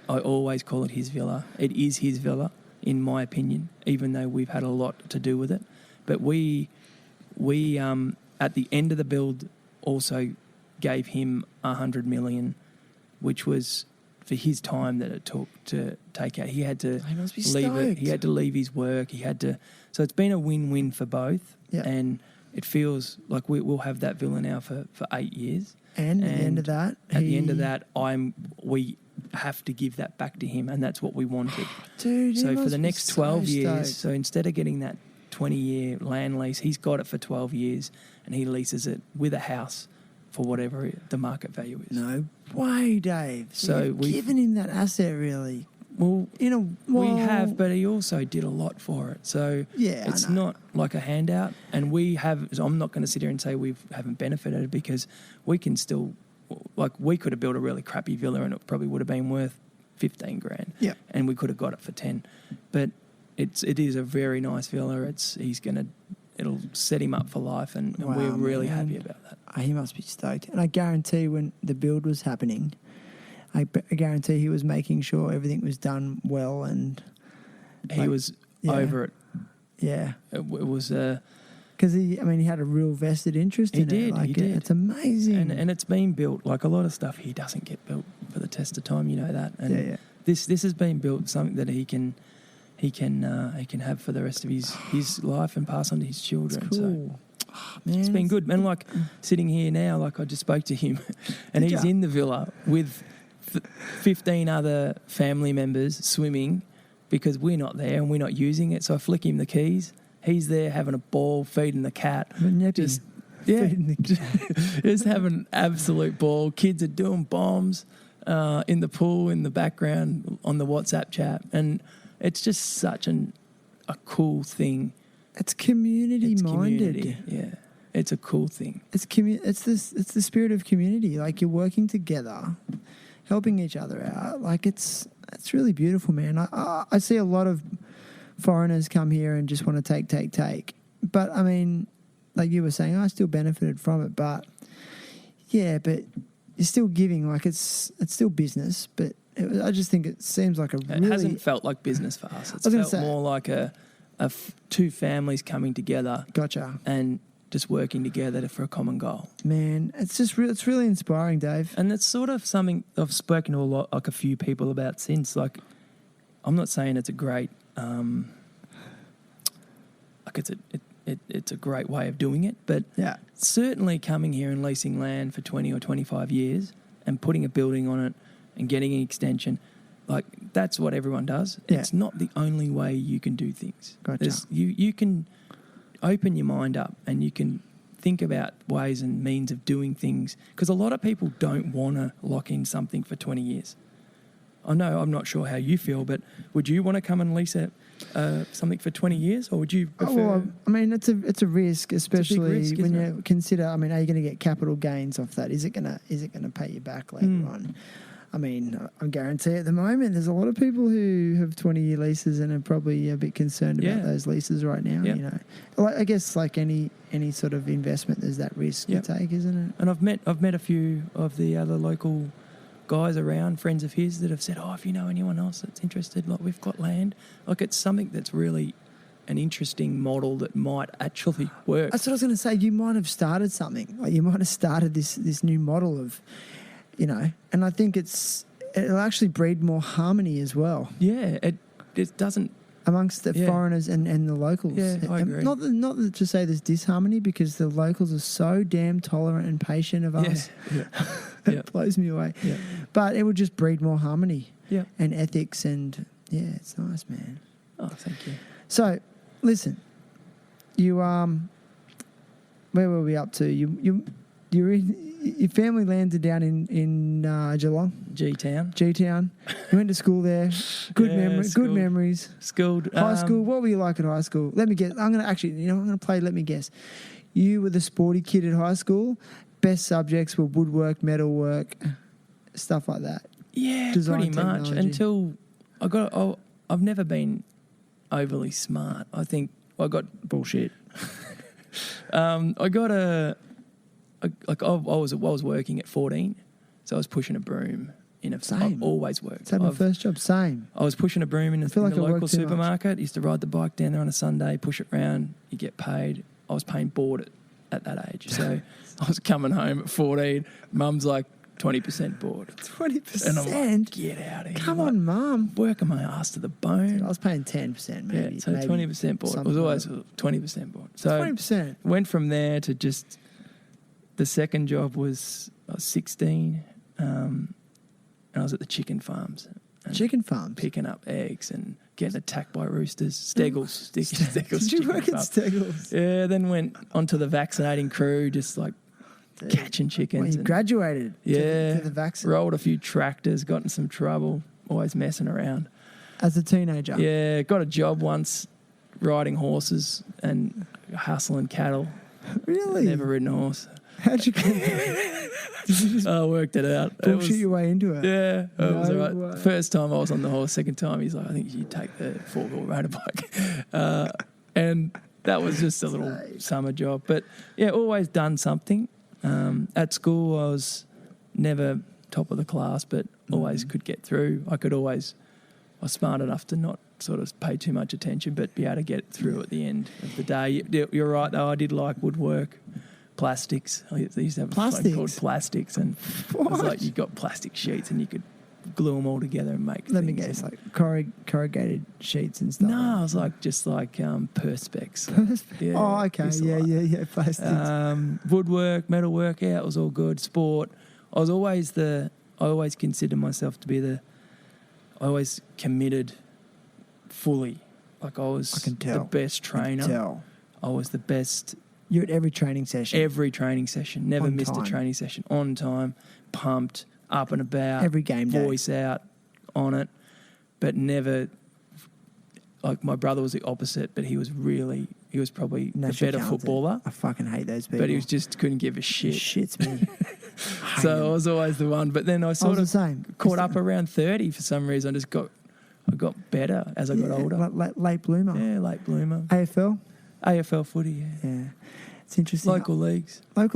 I always call it his villa. It is his villa, in my opinion, even though we've had a lot to do with it. But we at the end of the build also gave him $100 million, which was for his time that it took to take out. He had to leave it. He had to leave his work. He had to. So it's been a win-win for both. Yep. And it feels like we'll have that villa now for 8 years. And at the end of that, we have to give that back to him, and that's what we wanted. Dude, so for the next 12 years, stoked. so instead of getting that 20-year land lease, he's got it for 12 years, and he leases it with a house for whatever the market value is. No way, Dave. So we've given him that asset, really. Well, we have, but he also did a lot for it. So it's not like a handout. And we have, so I'm not going to sit here and say we haven't benefited, because we can still, like, we could have built a really crappy villa and it probably would have been worth 15 grand. Yeah. And we could have got it for 10. But it is a very nice villa. It'll set him up for life, and we're really happy about that. He must be stoked. And I guarantee when the build was happening, I guarantee he was making sure everything was done well, and he was over it. Yeah, it was because he had a real vested interest in it. He did. It's amazing, and it's been built. Like a lot of stuff, he doesn't get built for the test of time. You know that. And this has been built, something that he can have for the rest of his life and pass on to his children. That's cool. So. Man, it's been good. And like sitting here now, like I just spoke to him, and he's in the villa with 15 other family members swimming because we're not there and we're not using it. So I flick him the keys. He's there having a ball, feeding the cat. Nyepi. Feeding the cat. Just having an absolute ball. Kids are doing bombs in the pool in the background on the WhatsApp chat. And it's just such a cool thing. It's community-minded. Yeah, it's a cool thing. It's the spirit of community. Like, you're working together, helping each other out. Like, it's really beautiful, man. I see a lot of foreigners come here and just want to take. But I mean, like you were saying, I still benefited from it. But yeah, but you're still giving. Like, it's still business. But I just think it seems like it hasn't felt like business for us. It's felt more like two families coming together. Gotcha. And just working together for a common goal. Man, it's just it's really inspiring, Dave. And it's sort of something I've spoken to a few people about since. Like, I'm not saying it's a great, it's a great way of doing it, but certainly coming here and leasing land for 20 or 25 years and putting a building on it and getting an extension, like, that's what everyone does. Yeah. It's not the only way you can do things. Gotcha. You can open your mind up and you can think about ways and means of doing things, because a lot of people don't want to lock in something for 20 years. I know, I'm not sure how you feel, but would you want to come and lease something for 20 years, or would you prefer... well, I mean, it's a risk, especially risk, when you consider, I mean, are you going to get capital gains off that? Is it going to pay you back later on? I mean, I guarantee at the moment there's a lot of people who have 20-year leases and are probably a bit concerned about those leases right now, you know. Like, I guess like any sort of investment, there's that risk to take, isn't it? And I've met a few of the other local guys around, friends of his, that have said, if you know anyone else that's interested, like, we've got land. Like, it's something that's really an interesting model that might actually work. That's what I was going to say. You might have started something. Like, you might have started this new model of... You know, and I think it'll actually breed more harmony as well. Yeah, it doesn't... Amongst the foreigners and the locals. Yeah, I agree. Not to say there's disharmony, because the locals are so damn tolerant and patient of us. Yeah. It blows me away. Yeah. But it would just breed more harmony and ethics, and, it's nice, man. Oh, thank you. So, listen, you... where were we up to? Your family landed down in Geelong. G-Town. You went to school there. Good memories. Schooled. High school. What were you like at high school? Let me guess. I'm going to play Let Me Guess. You were the sporty kid at high school. Best subjects were woodwork, metalwork, stuff like that. Yeah, Design pretty much. technology. Until I've never been overly smart. I think I got bullshit. I got I was working at 14, so I was pushing a broom in a... Same. I've always worked. It's had my first job. Same. I was pushing a broom in the like local supermarket. Used to ride the bike down there on a Sunday, push it round, you get paid. I was paying board at that age. So I was coming home at 14. Mum's like, 20% board. 20%? And I'm like, get out of here. Come on, Mum. Working my ass to the bone. Dude, I was paying 10% maybe. Yeah, so 20% board. It was always 20% board. So 20%. Went from there to just... The second job was I was 16, and I was at the chicken farms. Chicken farms? Picking up eggs and getting attacked by roosters. Steggles. Steggles. Did you work at Steggles? Yeah, then went onto the vaccinating crew, just like catching chickens. Well, you graduated to the vaccine. Rolled a few tractors, got in some trouble, always messing around. As a teenager? Yeah, got a job once riding horses and hustling cattle. Really? Never ridden a horse. How'd you get there? I worked it out. Bullshit your way into it? Yeah. It was all right. Way. First time I was on the horse. Second time he's like, I think you take the four-wheel motorbike. And that was just a little summer job. But, yeah, always done something. At school I was never top of the class, but always could get through. I was smart enough to not sort of pay too much attention, but be able to get through at the end of the day. You're right, though. I did like woodwork. Plastics. I used to have a thing called plastics, and it was like you got plastic sheets and you could glue them all together and make. Let me guess, like corrugated sheets and stuff. No, it was just like perspex. Yeah, oh, okay. Yeah. Plastics. Woodwork, metalwork. Yeah, it was all good. Sport. I always considered myself to be I always committed fully. Like I was the best trainer. I was the best. You're at every training session? Every training session. Never missed a training session. On time, pumped, up and about. Every game day. Voice out on it. But never... Like, my brother was the opposite, but he was probably a better footballer. I fucking hate those people. But he couldn't give a shit. It shits me. So I was always the one. But then I sort of caught up around 30 for some reason. I got better as I got older. Late bloomer. Yeah, late bloomer. AFL footy, yeah. It's interesting. Local leagues. I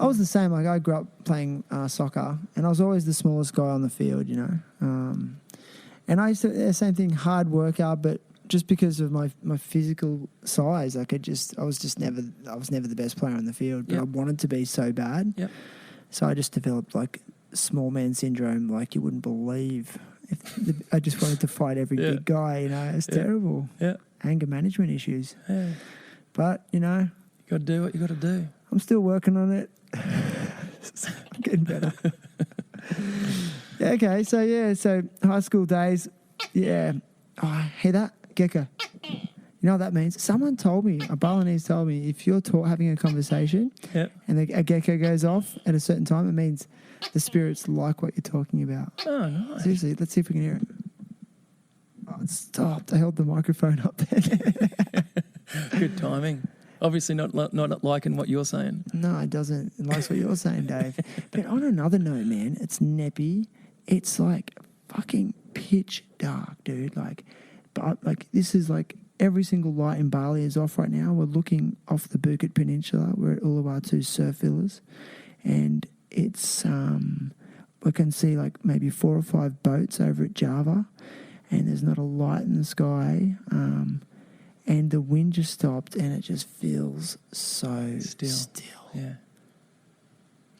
was the same. Like, I grew up playing soccer, and I was always the smallest guy on the field, you know. And I used to, the same thing, hard worker, but just because of my physical size, I was never the best player on the field, but I wanted to be so bad. Yep. So I just developed like small man syndrome, like you wouldn't believe. I just wanted to fight every big guy, you know. It's terrible. Yeah. Anger management issues. Yeah. But, you know. You got to do what you got to do. I'm still working on it. Getting better. Okay, so high school days. Yeah. Oh, hear that? Gecko. You know what that means? Someone told me, a Balinese told me, if you're having a conversation Yep. and a gecko goes off at a certain time, it means the spirits like what you're talking about. Oh, nice. Seriously, let's see if we can hear it. Oh, it stopped. I held the microphone up there. Good timing. Obviously not liking what you're saying. No, it doesn't. It likes what you're saying, Dave. But on another note, man, it's Nyepi. It's like fucking pitch dark, dude. But this is like every single light in Bali is off right now. We're looking off the Bukit Peninsula. We're at Uluwatu surf villas, and it's we can see like maybe 4 or 5 boats over at Java, and there's not a light in the sky. And the wind just stopped, and it just feels so still. Yeah. You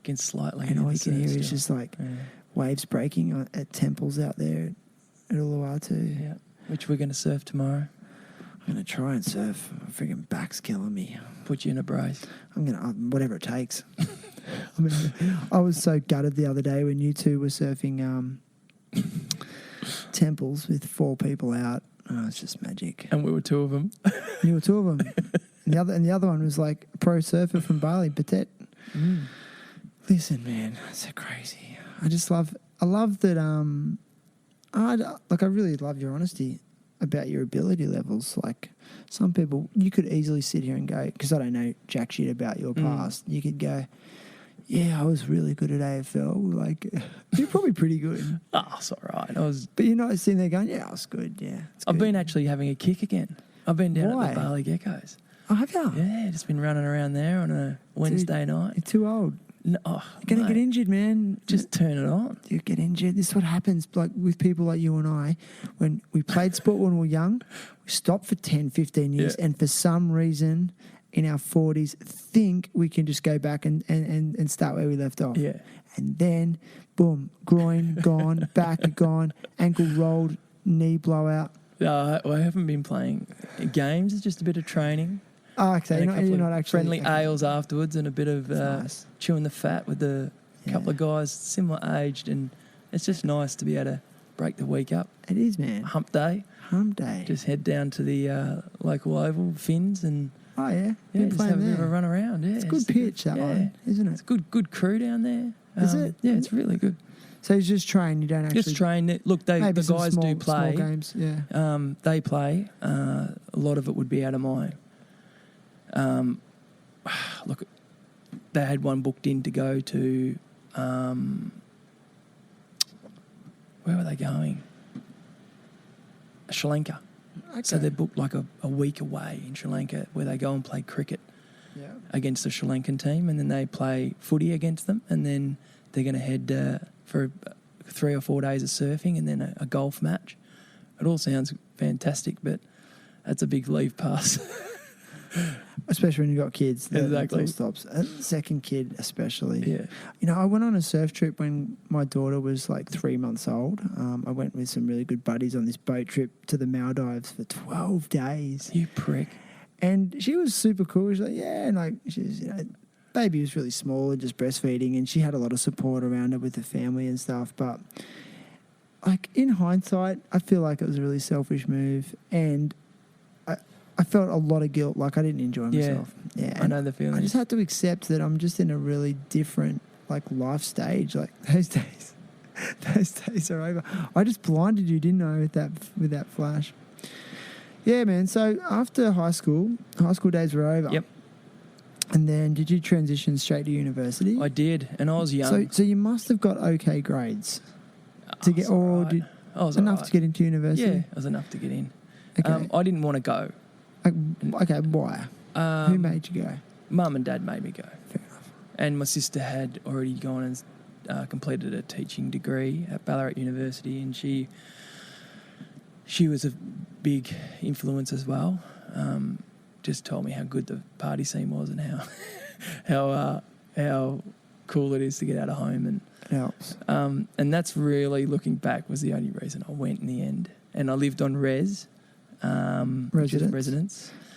can slightly. And all you can hear is just like waves breaking at temples out there at Uluwatu. Yeah. Which we're going to surf tomorrow. I'm going to try and surf. My friggin' back's killing me. Put you in a brace. I'm going to, whatever it takes. I was so gutted the other day when you two were surfing temples with 4 people out. Oh, it's just magic. And we were 2 of them. You were 2 of them. And the other one was like a pro surfer from Bali, Patet. Listen, man, it's so crazy. I love that, I really love your honesty about your ability levels. Like, some people, you could easily sit here and go, because I don't know jack shit about your past, you could go, yeah, I was really good at AFL. Like, you're probably pretty good. Oh, it's all right. But you're not sitting there going, yeah, I was good, yeah. I've been actually having a kick again. I've been down Why? at the Bali Geckos. Oh, have you? Yeah, just been running around there on a Wednesday night. You're too old. No, You're going to get injured, man. Just turn it on. You get injured. This is what happens like with people like you and I. When we played sport when we were young, we stopped for 10, 15 years, and for some reason in our 40s think we can just go back and start where we left off. Yeah. And then, boom, groin gone, back gone, ankle rolled, knee blowout. I haven't been playing games. It's just a bit of training. Oh, okay. You're not actually... Friendly ales afterwards and a bit of nice. chewing the fat with a couple of guys similar aged, and it's just nice to be able to break the week up. It is, man. Hump day. Just head down to the local oval, Finns, and... Oh, yeah? Just have a bit of a run around, yeah. It's a good pitch, that one, isn't it? It's good crew down there. Is it? Yeah, it's really good. So you just train, you don't actually... Just train. Look, the guys do play. Small games, yeah. They play. A lot of it would be out of my... look, they had one booked in to go to... where were they going? Sri Lanka. Okay. So they're booked like a week away in Sri Lanka where they go and play cricket against the Sri Lankan team, and then they play footy against them, and then they're going to head for 3 or 4 days of surfing and then a golf match. It all sounds fantastic, but that's a big leave pass. Especially when you've got kids. Exactly. It all stops. A second kid especially. Yeah. You know, I went on a surf trip when my daughter was like 3 months old. I went with some really good buddies on this boat trip to the Maldives for 12 days. You prick. And she was super cool. She's like, yeah, and like she's, baby was really small and just breastfeeding, and she had a lot of support around her with the family and stuff. But like in hindsight, I feel like it was a really selfish move, and I felt a lot of guilt. Like I didn't enjoy myself. Yeah, I know the feeling. I just had to accept that I'm just in a really different like life stage. Like those days are over. I just blinded you, didn't I, with that flash? Yeah, man. So after high school days were over. Yep. And then did you transition straight to university? I did, and I was young. So you must have got okay grades to get, or right. did I was enough right. to get into university? Yeah, it was enough to get in. Okay. I didn't want to go. Okay, why? Who made you go? Mum and Dad made me go. Fair enough. And my sister had already gone and completed a teaching degree at Ballarat University, and she was a big influence as well. Just told me how good the party scene was and how cool it is to get out of home, and It helps. and that's really, looking back, was the only reason I went in the end. And I lived on residence.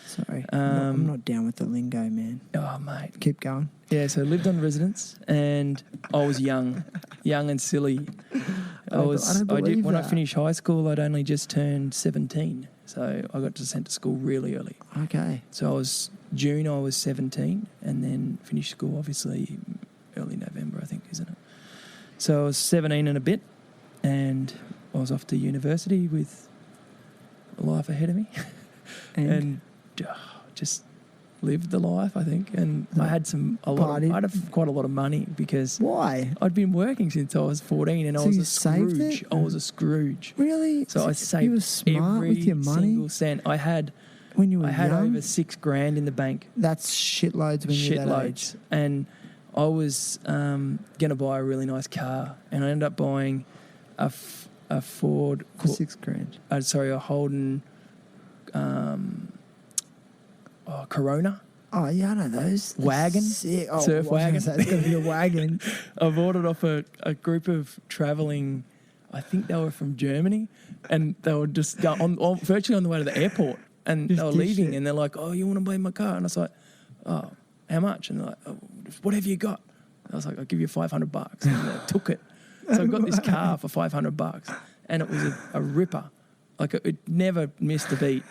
Sorry, I'm not down with the lingo, man. Oh, mate. Keep going. Yeah, so I lived on residence, and I was young and silly. I don't believe when I that. finished high school, I'd only just turned 17, so I got sent to school really early. Okay. So I was 17, and then finished school obviously early November, I think, isn't it? So I was 17 and a bit, and I was off to university with a life ahead of me, and just lived the life, I think. And I had quite a lot of money because why? I'd been working since I was 14, and So I was you a saved Scrooge. it? I was a Scrooge. Really? So I saved you were smart every with your money single cent. I had when you were young. over $6,000 in the bank. That's shitloads when you're that age. And I was going to buy a really nice car, and I ended up buying a Ford for $6,000. A Holden Corona. Oh yeah, I know those. Wagon, sick. Oh, surf wagon. It's going to be a wagon. I bought it off a group of travelling. I think they were from Germany, and they were just virtually on the way to the airport, and they were leaving, and they're like, "Oh, you want to buy my car?" And I was like, "Oh, how much?" And they're like, "Oh, whatever you got." I was like, "I'll give you $500," and they took it. So I got this car for $500, and it was a ripper. Like it never missed a beat.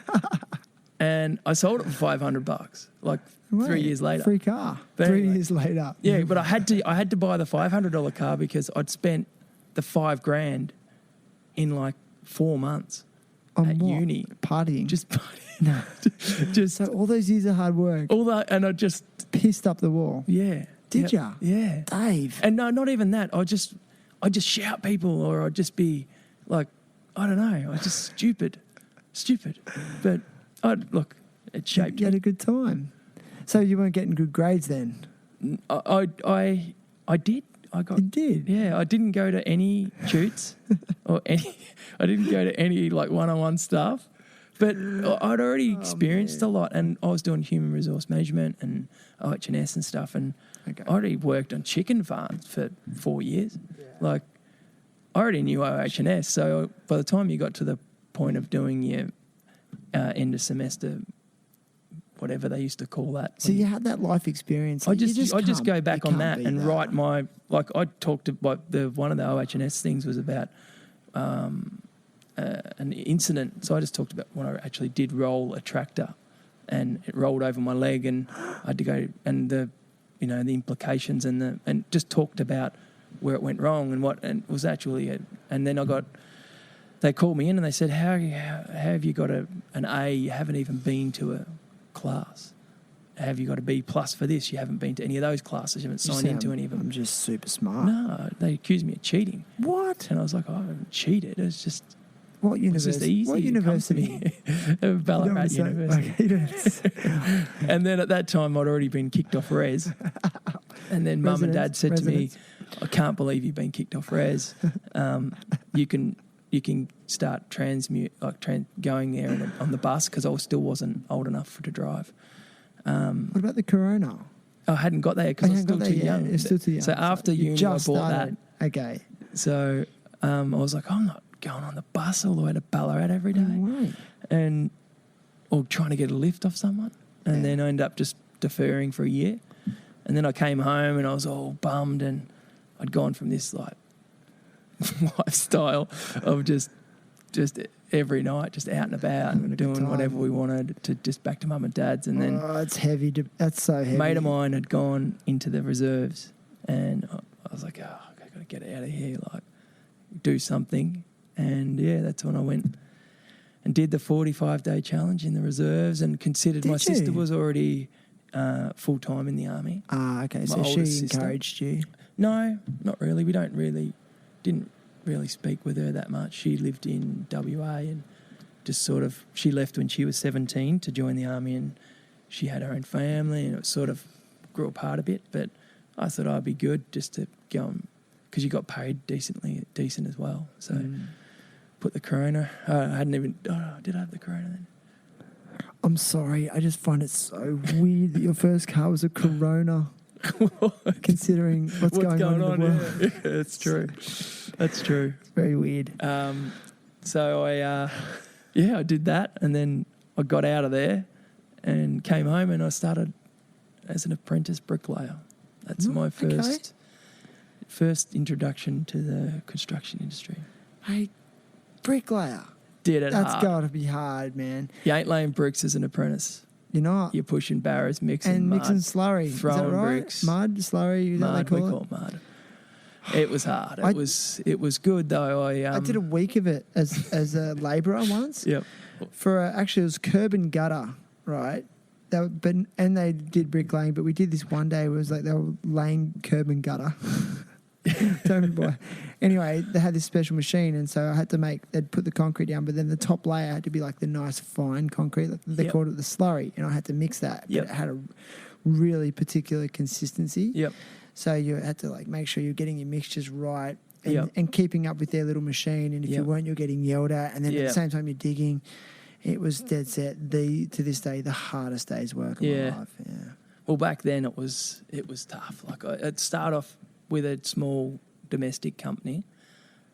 And I sold it for $500, like 3 years later. Free car. But 3 anyway, years later. Yeah, but I had to buy the $500 car because I'd spent the $5,000 in like 4 months at what? uni. Partying. Just partying. No. Just So all those years of hard work. all that, and I just Pissed up the wall. yeah. Did ya? ya? Yeah. Dave. And no, not even that. I'd just shout people, or I'd just be like, I don't know. I was just stupid. But it shaped You had me. a good time. So you weren't getting good grades then? I did. I got. You did? Yeah, I didn't go to any shoots or any. I didn't go to any like one-on-one stuff, but I'd already experienced a lot, and I was doing human resource management and OH&S and stuff, and I already worked on chicken farms for 4 years. Yeah. Like, I already knew OH&S, so by the time you got to the point of doing your end of semester, whatever they used to call that. So you had that life experience. I just go back on that and write my, like I talked about one of the OH&S things was about an incident. So I just talked about when I actually did roll a tractor and it rolled over my leg, and I had to go, and the implications and just talked about where it went wrong and it was actually and then they called me in and they said, how have you got an A? You haven't even been to a class. Have you got a B plus for this? You haven't been to any of those classes. You haven't signed into any of them. I'm just super smart. No, they accused me of cheating. What? And I was like, I haven't cheated. It's just what university? It's just easy. What university? Ballarat University. Okay, and then at that time, I'd already been kicked off res. And then Mum and Dad said to me, I can't believe you've been kicked off res. You can start going there on the bus, because I still wasn't old enough to drive. What about the Corona? I hadn't got there because I was still too young. You're still too young. So after uni, I bought that. Okay. So I was like, I'm not going on the bus all the way to Ballarat every day. Right. Or trying to get a lift off someone. And then I ended up just deferring for a year. And then I came home and I was all bummed, and I'd gone from this like lifestyle of just every night, just out and about and doing whatever we wanted, to just back to Mum and Dad's. And then it's heavy. That's so heavy. A mate of mine had gone into the reserves, and I was like, I've got to get out of here, like do something. And yeah, that's when I went and did the 45-day challenge in the reserves, and considered my sister was already full-time in the army. Okay. So she encouraged you? No, not really. Didn't really speak with her that much. She lived in WA, and just she left when she was 17 to join the army, and she had her own family, and it sort of grew apart a bit. But I thought I'd be good just to go on, because you got paid decent as well. So put the Corona. I hadn't even. Did I have the Corona then? I'm sorry. I just find it so weird that your first car was a Corona. Considering what's going on in the world. Yeah, that's true. That's true. It's very weird. So I did that, and then I got out of there and came home, and I started as an apprentice bricklayer. That's my first introduction to the construction industry. Hey, bricklayer. Did it That's hard. got to be hard, man. You ain't laying bricks as an apprentice. You're not. You're pushing barrows, mixing And mud, mixing slurry. Is that throwing right? bricks. Mud, slurry, is that what Mud, they we call call it? it mud. It was hard. I- It was good though. I did a week of it as a labourer once. Yep. Actually, it was curb and gutter, right? And they did bricklaying, but we did this one day where it was like they were laying curb and gutter. Tell me why. Anyway, they had this special machine, and so I had to they'd put the concrete down, but then the top layer had to be like the nice fine concrete. They Yep. called it the slurry, and I had to mix that. Yep. But it had a really particular consistency. Yep. So you had to like make sure you're getting your mixtures right and, Yep. and keeping up with their little machine. And if you Yep. weren't, you're getting yelled at. And then at Yeah. the same time, you're digging. It was dead set. To this day, the hardest day's work of Yeah. my life. Yeah. Well, back then it was tough. Like I'd start off with a small domestic company,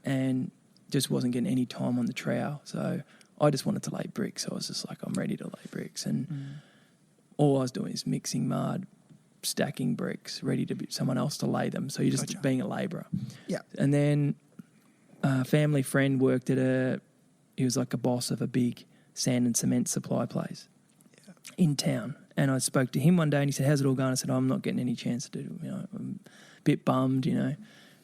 and just wasn't getting any time on the trowel. So I just wanted to lay bricks. So I was just like, I'm ready to lay bricks, and all I was doing is mixing mud, stacking bricks, ready to be someone else to lay them. So you're just Gotcha. being a labourer. Yeah. And then a family friend worked he was like a boss of a big sand and cement supply place in town. And I spoke to him one day and he said, how's it all going? I said, I'm not getting any chance to do it. I'm a bit bummed,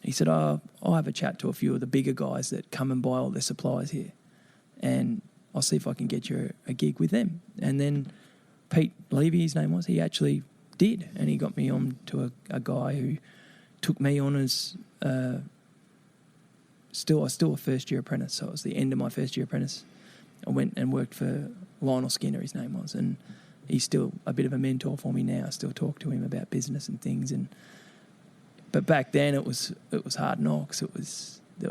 He said, I'll have a chat to a few of the bigger guys that come and buy all their supplies here, and I'll see if I can get you a gig with them. And then Pete Levy, his name was, he actually did, and he got me on to a guy who took me on as still a first-year apprentice. So it was the end of my first-year apprentice. I went and worked for Lionel Skinner, his name was, and he's still a bit of a mentor for me now. I still talk to him about business and things. But back then it was hard knocks. There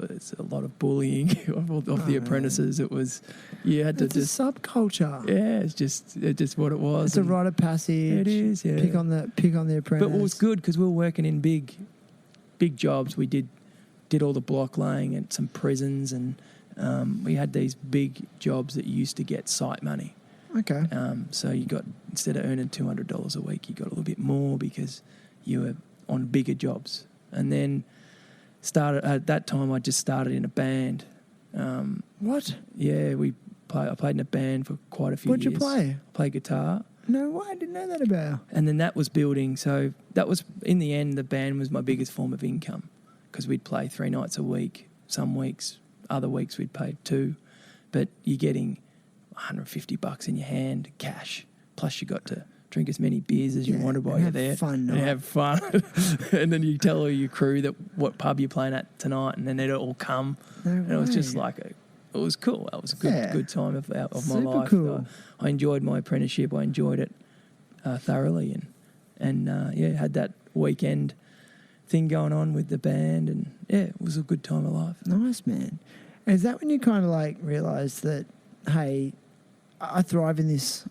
was a lot of bullying of the apprentices. It was you had to It's just a subculture. yeah. It's just what it was. It's a rite of passage. It is. Yeah. Pick on the apprentice. But it was good because we were working in big jobs. We did all the block laying at some prisons, and we had these big jobs that you used to get site money. Okay. So you got, instead of earning $200 a week, you got a little bit more because you were on bigger jobs. And then at that time I just started in a band. What? Yeah, I played in a band for quite a few What'd years. you play? I played guitar. No way, I didn't know that about. And then that was building. So that was, in the end, the band was my biggest form of income because we'd play 3 nights a week. Some weeks, other weeks we'd pay 2. But you're getting $150 in your hand, cash. Plus you got to drink as many beers as you wanted while you're there. Fun And have fun. And then you tell all your crew that what pub you're playing at tonight, and then they'd all come. No And it was just way. like it was cool. That was a good time of my Super life. cool. I enjoyed my apprenticeship. I enjoyed it thoroughly, and had that weekend thing going on with the band, and it was a good time of life. Nice, man. And is that when you kind of like realised that, hey, I thrive in this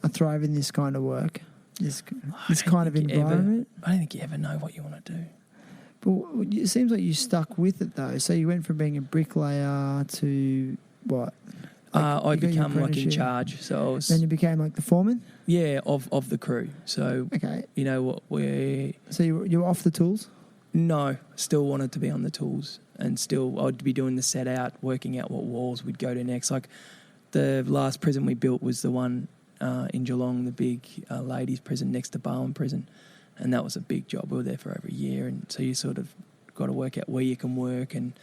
kind of work, this kind of environment? I don't think you ever know what you want to do. But it seems like you stuck with it though. So you went from being a bricklayer to what? I you got your become like in apprenticeship. charge. So I was, Then you became like the foreman. of the crew. So Okay. you know what we. So you were off the tools. No, still wanted to be on the tools, and still I'd be doing the set out, working out what walls we'd go to next. Like the last prison we built was the one in Geelong, the big ladies' prison next to Barwon Prison, and that was a big job. We were there for over a year, and so you sort of got to work out where you can work and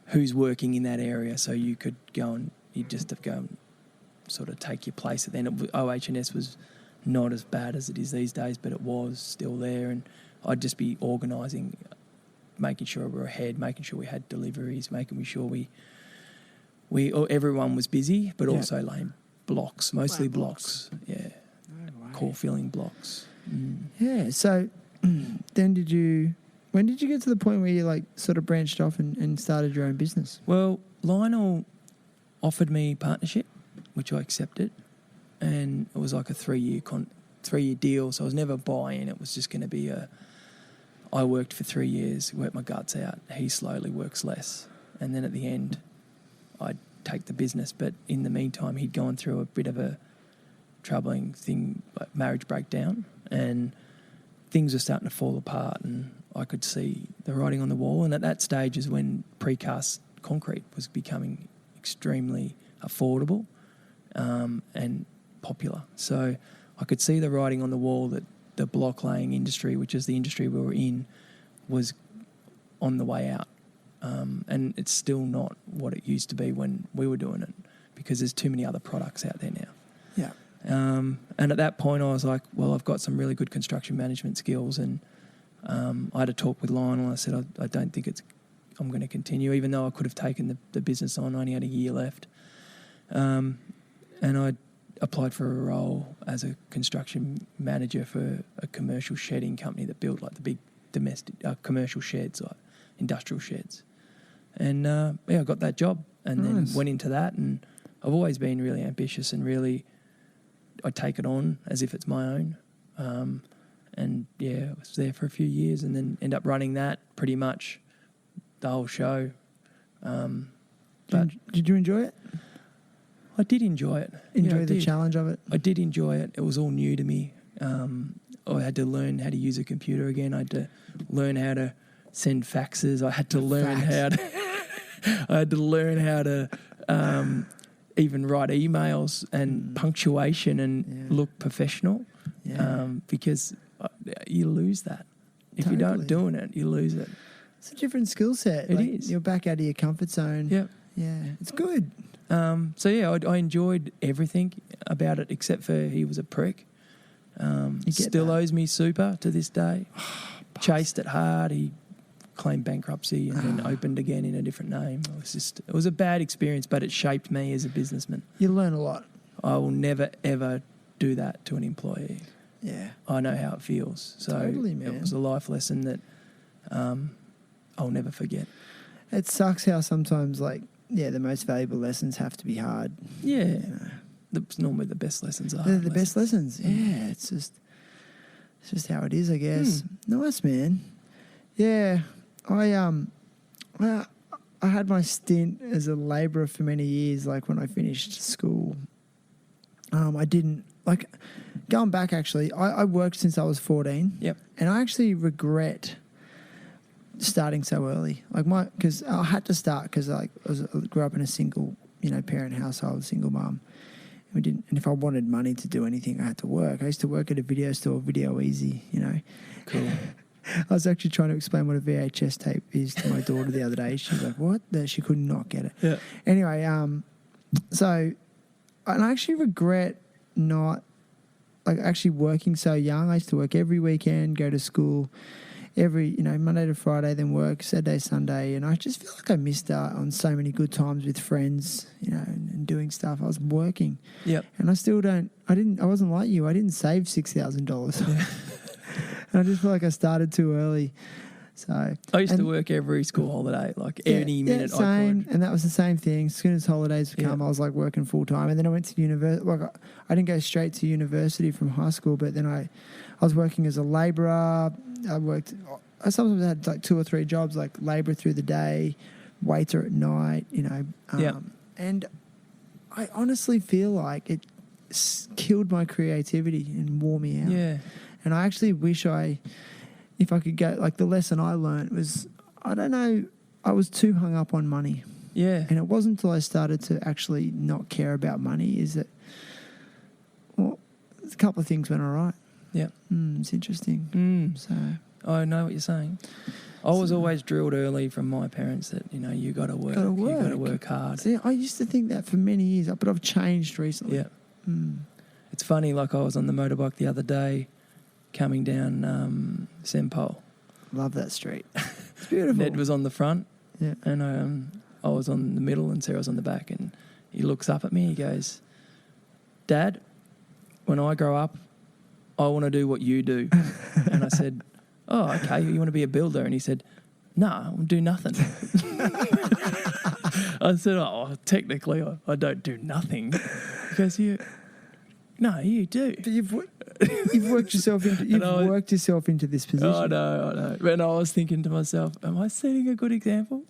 who's working in that area, so you could go and you just have to go and sort of take your place. And then OH&S was not as bad as it is these days, but it was still there, and I'd just be organising, making sure we were ahead, making sure we had deliveries, making sure everyone was busy, but also laying blocks, mostly blocks. Yeah, core filling blocks. Yeah. So then when did you get to the point where you like sort of branched off and started your own business? Well, Lionel offered me partnership, which I accepted, and it was like a 3-year deal. So I was never buying. It was just going to be I worked for 3 years, worked my guts out. He slowly works less, and then at the end, I'd take the business. But in the meantime, he'd gone through a bit of a troubling thing, like marriage breakdown, and things were starting to fall apart. And I could see the writing on the wall. And at that stage is when precast concrete was becoming extremely affordable and popular. So I could see the writing on the wall that the block laying industry, which is the industry we were in, was on the way out. And it's still not what it used to be when we were doing it, because there's too many other products out there now. Yeah. And at that point I was like, well, I've got some really good construction management skills, and I had a talk with Lionel. I said, I don't think I'm going to continue, even though I could have taken the business on. I only had a year left. And I applied for a role as a construction manager for a commercial shedding company that built like the big domestic commercial sheds, like industrial sheds. And I got that job, and then went into that. And I've always been really ambitious, and really I take it on as if it's my own. And I was there for a few years, and then end up running that pretty much the whole show. But Did you enjoy it? I did enjoy it. Enjoy the challenge of it? I did enjoy it. It was all new to me. I had to learn how to use a computer again. I had to learn how to send faxes. I had to learn how to even write emails and punctuation and look professional. Yeah. Because you lose that. If you don't doing it, you lose it. It's a different skill set. It is. You're back out of your comfort zone. Yeah. Yeah. It's good. I enjoyed everything about it, except for he was a prick. Still owes me super to this day. Chased it hard. He claimed bankruptcy and then opened again in a different name. It was a bad experience, but it shaped me as a businessman. You learn a lot. I will never ever do that to an employee. Yeah. I know how it feels. So totally, man. It was a life lesson that I'll never forget. It sucks how sometimes the most valuable lessons have to be hard. Yeah. You know. It's normally the best lessons are They're the best lessons. Yeah, it's just how it is, I guess. Nice, man. Yeah, I had my stint as a labourer for many years. Like when I finished school, I didn't going back. Actually, I worked since I was 14. Yep. And I actually regret starting so early. Because I had to start because I grew up in a single parent household, single mum. And if I wanted money to do anything, I had to work. I used to work at a video store, Video Easy, Cool. I was actually trying to explain what a VHS tape is to my daughter the other day. She was like, what? She could not get it. Yeah. Anyway, and I actually regret not, actually working so young. I used to work every weekend, go to school every, Monday to Friday, then work Saturday, Sunday. And I just feel like I missed out on so many good times with friends, and doing stuff. I was working. Yep. And I wasn't like you. I didn't save $6,000. Yeah. And I just feel like I started too early. So I used to work every school holiday, any minute I could. And that was the same thing. As soon as holidays would come, I was working full time. And then I went to university. I didn't go straight to university from high school, but then I was working as a labourer. I sometimes had 2 or 3 jobs, labourer through the day, waiter at night, And I honestly feel like it killed my creativity and wore me out. Yeah. And I actually wish if I could go, the lesson I learned was, I don't know, I was too hung up on money. Yeah. And it wasn't until I started to actually not care about money a couple of things went all right. Yeah. It's interesting. So I know what you're saying. I was always drilled early from my parents that, you got to work. You got to work hard. See, I used to think that for many years, but I've changed recently. Yeah. It's funny, I was on the motorbike the other day coming down Sempole. Love that street. It's beautiful. Ned was on the front, yeah, and I was on the middle and Sarah was on the back, and he looks up at me, he goes, Dad, when I grow up, I want to do what you do. And I said, oh, okay, you want to be a builder? And he said, no, I'll do nothing. I said, oh, technically I don't do nothing. He goes, no, you do. But you've worked yourself into this position. I know. And I was thinking to myself, am I setting a good example?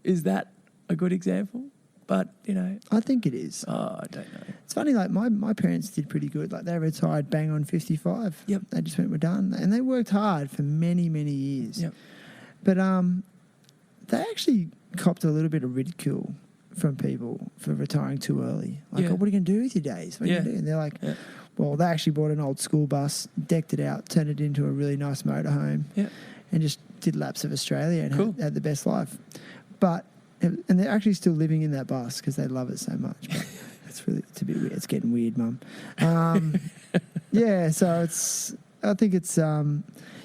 Is that a good example? But, you know, I think it is. I don't know. It's funny, like my parents did pretty good. Like they retired bang on 55. Yep. They just went, we're done. And they worked hard for many, many years. Yep. But they actually copped a little bit of ridicule from people for retiring too early. Like, Yeah. oh, what are you going to do with your days? What are you Yeah. going to do? And they're like, Yeah. well, they actually bought an old school bus, decked it out, turned it into a really nice motorhome, Yeah. and just did laps of Australia and Cool. had the best life. But and they're actually still living in that bus because they love it so much. But it's a bit weird. It's getting weird, Mum. Yeah, so I think it's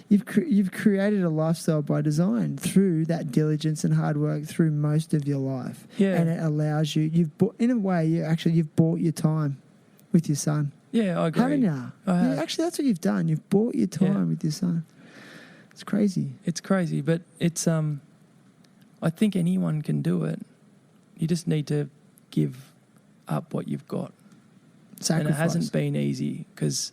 you've created a lifestyle by design through that diligence and hard work through most of your life. Yeah. And it allows you. In a way, you've bought your time with your son. Yeah, I agree. Haven't you? I have. Yeah, actually, that's what you've done. You've bought your time Yeah. with your son. It's crazy. It's crazy, but it's I think anyone can do it. You just need to give up what you've got. Sacrifice. And it hasn't been easy because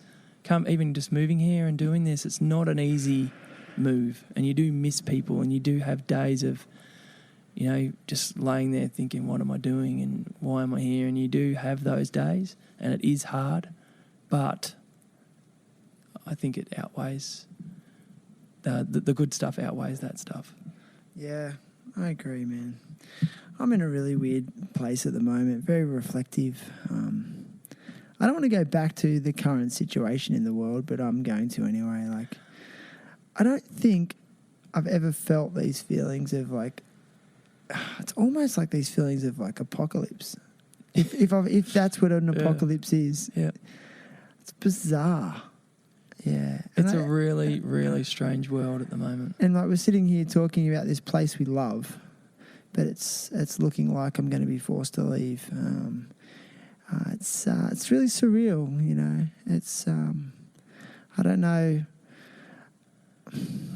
even just moving here and doing this, it's not an easy move. And you do miss people and you do have days of, you know, just laying there thinking, what am I doing and why am I here? And you do have those days and it is hard, but I think it outweighs, the good stuff outweighs that stuff. Yeah, I agree, man. I'm in a really weird place at the moment, very reflective. I don't want to go back to the current situation in the world, but I'm going to anyway. Like, I don't think I've ever felt these feelings of like, it's almost like these feelings of like apocalypse. If that's what an apocalypse is, Yeah. it's bizarre. Yeah. And It's a really, really strange world at the moment. And like we're sitting here talking about this place we love, but it's looking like I'm going to be forced to leave. It's really surreal, you know. It's I don't know.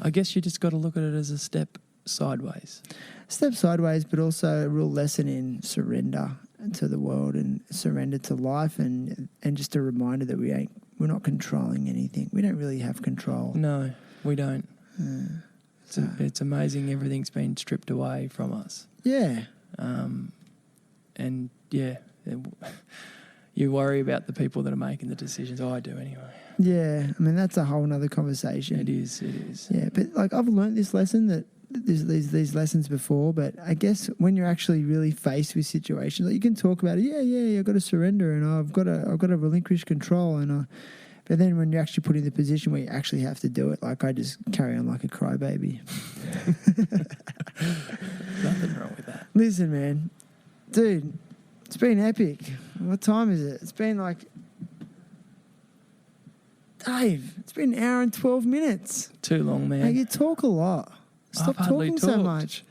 I guess you just got to look at it as a step sideways. Step sideways, but also a real lesson in surrender to the world and surrender to life, and just a reminder that we're not controlling anything. We don't really have control. No, we don't. It's amazing everything's been stripped away from us. Yeah. And yeah, you worry about the people that are making the decisions. I do anyway. Yeah. I mean, that's a whole nother conversation. It is. Yeah, but like I've learned this lesson that there's these lessons before, but I guess when you're actually really faced with situations, like you can talk about it. Yeah, I've got to surrender and I've got to relinquish control, but then when you're actually put in the position where you actually have to do it, like I just carry on like a crybaby. Nothing wrong with that. Listen, man, dude, it's been epic. What time is it? It's been like, Dave, it's been an hour and 12 minutes. Too long, man. Hey, you talk a lot. Stop I've hardly talking so talked. much.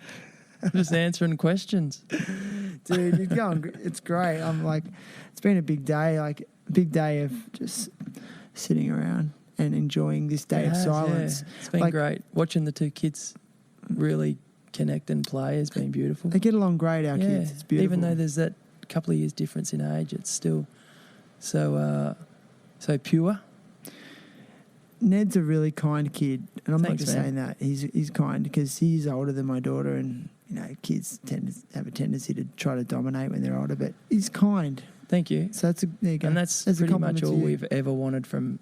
Just answering questions. Dude, you're going. It's great. I'm like, it's been a big day. Like big day of just sitting around and enjoying this day It of has, silence. yeah. It's been Like- great. Watching the two kids really connect and play has been beautiful. They get along great. Our kids. It's beautiful. Even though there's that couple of years difference in age, it's still so pure. Ned's a really kind kid, and I'm Thanks, not just man. saying that. He's kind because he's older than my daughter, and you know, kids tend to have a tendency to try to dominate when they're older. But he's kind. Thank you. So there you go. And that's a pretty compliment much to all you. we've ever wanted from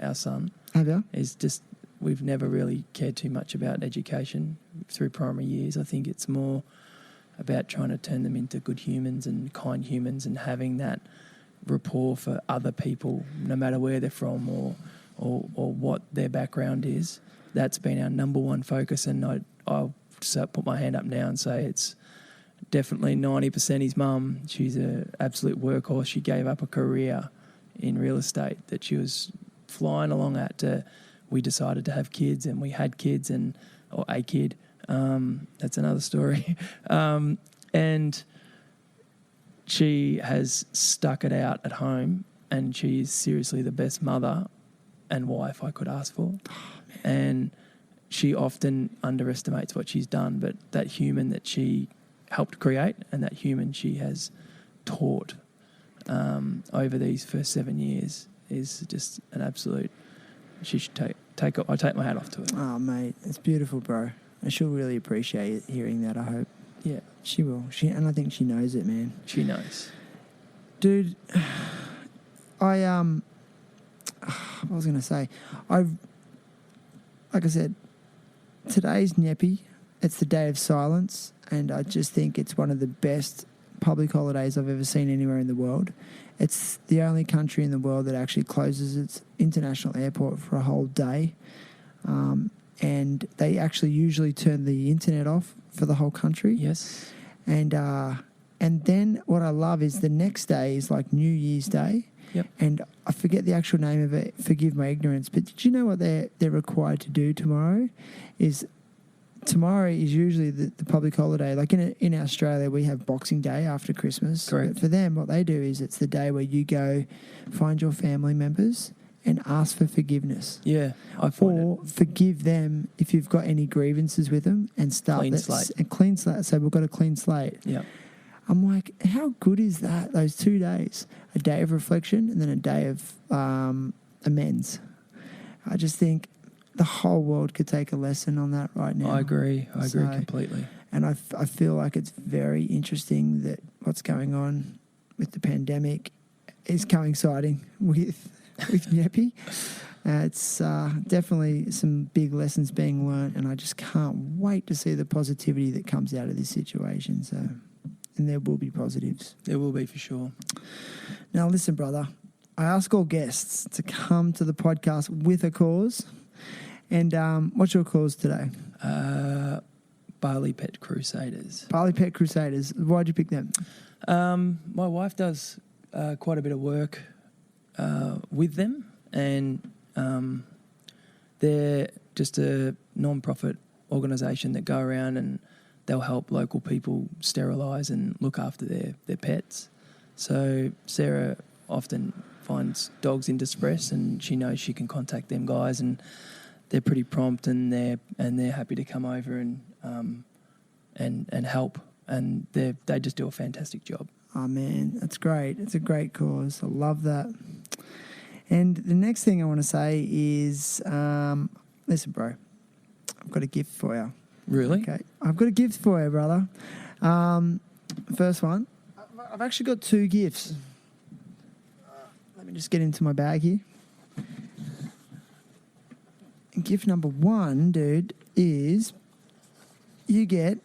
our son. Have you? Is just we've never really cared too much about education through primary years. I think it's more about trying to turn them into good humans and kind humans and having that rapport for other people, no matter where they're from or what their background is. That's been our number one focus, and I'll just put my hand up now and say it's definitely 90% his mum. She's an absolute workhorse. She gave up a career in real estate that she was flying along at. We decided to have kids, and we had kids, or a kid. That's another story. And she has stuck it out at home, and she's seriously the best mother and wife I could ask for. And she often underestimates what she's done, but that human that she helped create and that human she has taught over these first 7 years is just an absolute. She should take. I take my hat off to her. Oh, mate, it's beautiful, bro. She'll really appreciate hearing that, I hope. Yeah, She will. And I think she knows it, man. she knows. Dude, what was I going to say? Like I said, today's Nyepi. It's the day of silence, and I just think it's one of the best public holidays I've ever seen anywhere in the world. It's the only country in the world that actually closes its international airport for a whole day. And they actually usually turn the internet off for the whole country. Yes. And then what I love is the next day is like New Year's Day. Yep. And I forget the actual name of it. Forgive my ignorance. But did you know what they're required to do tomorrow? Tomorrow is usually the public holiday. Like in Australia, we have Boxing Day after Christmas. Correct. But for them, what they do is it's the day where you go find your family members and ask for forgiveness. Yeah, I find Or forgive them if you've got any grievances with them and start Clean slate. A clean slate. So we've got a clean slate. Yeah. I'm like, how good is that? Those 2 days, a day of reflection and then a day of amends. I just think the whole world could take a lesson on that right now. I agree completely. And I feel like it's very interesting that what's going on with the pandemic is coinciding with Nyepi. It's definitely some big lessons being learnt, and I just can't wait to see the positivity that comes out of this situation. So, and there will be positives. There will be for sure. Now, listen, brother, I ask all guests to come to the podcast with a cause. And what's your cause today? Bali Pet Crusaders. Bali Pet Crusaders. Why'd you pick them? My wife does quite a bit of work with them, and they're just a non-profit organisation that go around and they'll help local people sterilise and look after their pets. So Sarah often finds dogs in distress, and she knows she can contact them guys, and they're pretty prompt, and they're happy to come over and help, and they just do a fantastic job. Oh, man, that's great. It's a great cause. I love that. And the next thing I want to say is, listen, bro, I've got a gift for you. Really? Okay, I've got a gift for you, brother. First one, I've actually got 2 gifts. Let me just get into my bag here. And gift number 1, dude, is you get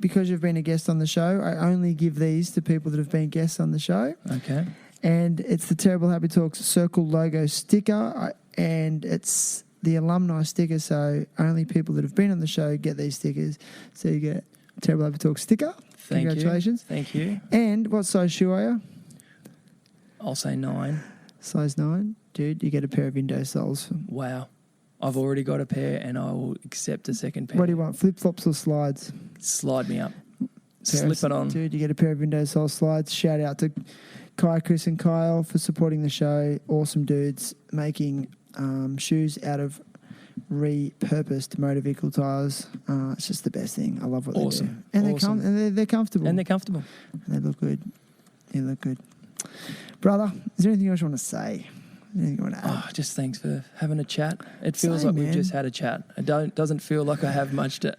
because you've been a guest on the show, I only give these to people that have been guests on the show. Okay. And it's the Terrible Happy Talks Circle logo sticker, and it's the alumni sticker, so only people that have been on the show get these stickers. So you get Terrible Happy Talks sticker. Congratulations. Thank you. And what size shoe are you? I'll say 9. Size 9. Dude, you get a pair of Indo soles. Wow. I've already got a pair, and I will accept a second pair. What do you want, flip-flops or slides? Slide me up. Slip it on. Dude, you get a pair of Indo sole slides. Shout out to Kai, Chris and Kyle for supporting the show. Awesome dudes making shoes out of repurposed motor vehicle tyres. It's just the best thing. I love what they do. And they're comfortable. And they're comfortable. And they look good. They look good. Brother, is there anything else you want to say? Anything you want to add? Oh, just thanks for having a chat. It feels Same, like we've man. just had a chat. It doesn't feel like I have much to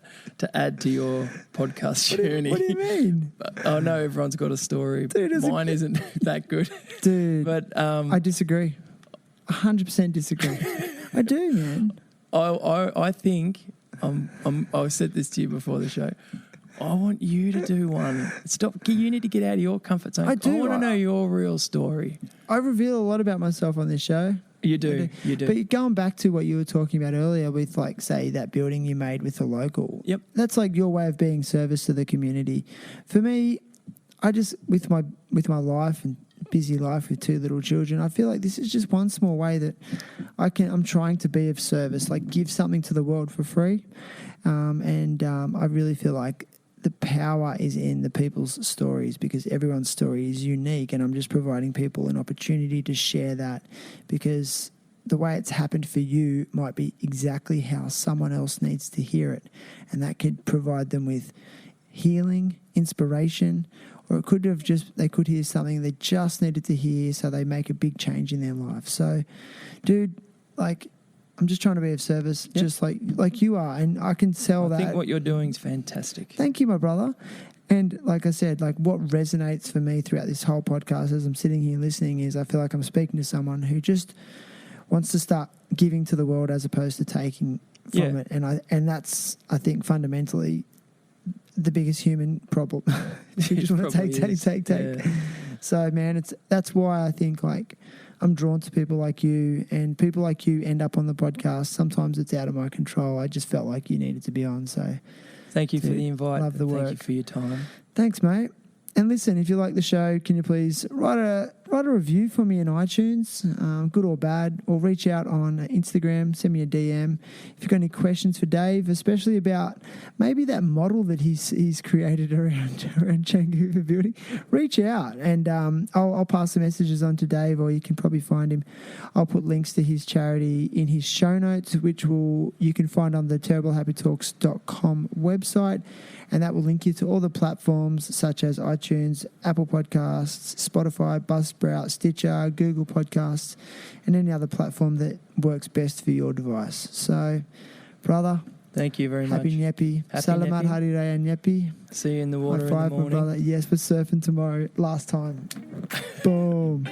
add to your podcast journey. What do you mean? I know everyone's got a story. Dude, mine isn't that good. Dude, But I disagree. 100% disagree. I do, man. I think I said this to you before the show. I want you to do one. You need to get out of your comfort zone. I do. I want to know your real story. I reveal a lot about myself on this show. You do. But going back to what you were talking about earlier with, like, say, that building you made with the local. Yep. That's like your way of being service to the community. For me, I just, with my life and busy life with 2 little children, I feel like this is just one small way that I'm trying to be of service, like give something to the world for free. I really feel like the power is in the people's stories, because everyone's story is unique, and I'm just providing people an opportunity to share that, because the way it's happened for you might be exactly how someone else needs to hear it, and that could provide them with healing, inspiration, or it could have they could hear something they just needed to hear, so they make a big change in their life. So, dude, like, I'm just trying to be of service, just like you are, and I can sell that. I think what you're doing is fantastic. Thank you, my brother. And like I said, like what resonates for me throughout this whole podcast as I'm sitting here listening is I feel like I'm speaking to someone who just wants to start giving to the world as opposed to taking from it. And that's, I think, fundamentally the biggest human problem. You just want to take. Yeah. So, man, that's why I think like I'm drawn to people like you, and people like you end up on the podcast. Sometimes it's out of my control. I just felt like you needed to be on. So thank you for the invite. Love the work. Thank you for your time. Thanks, mate. And listen, if you like the show, can you please write a review for me in iTunes, good or bad, or reach out on Instagram, send me a DM. If you've got any questions for Dave, especially about maybe that model that he's created around Canggu for building, reach out and I'll pass the messages on to Dave, or you can probably find him. I'll put links to his charity in his show notes, which you can find on the terriblehappytalks.com website. And that will link you to all the platforms such as iTunes, Apple Podcasts, Spotify, Buzzsprout, Stitcher, Google Podcasts, and any other platform that works best for your device. So, brother, thank you very much. Happy Nyepi. Salamat Hari Raya Nyepi. See you in the water High five, in the morning. my brother. Yes, we're surfing tomorrow. Last time. Boom.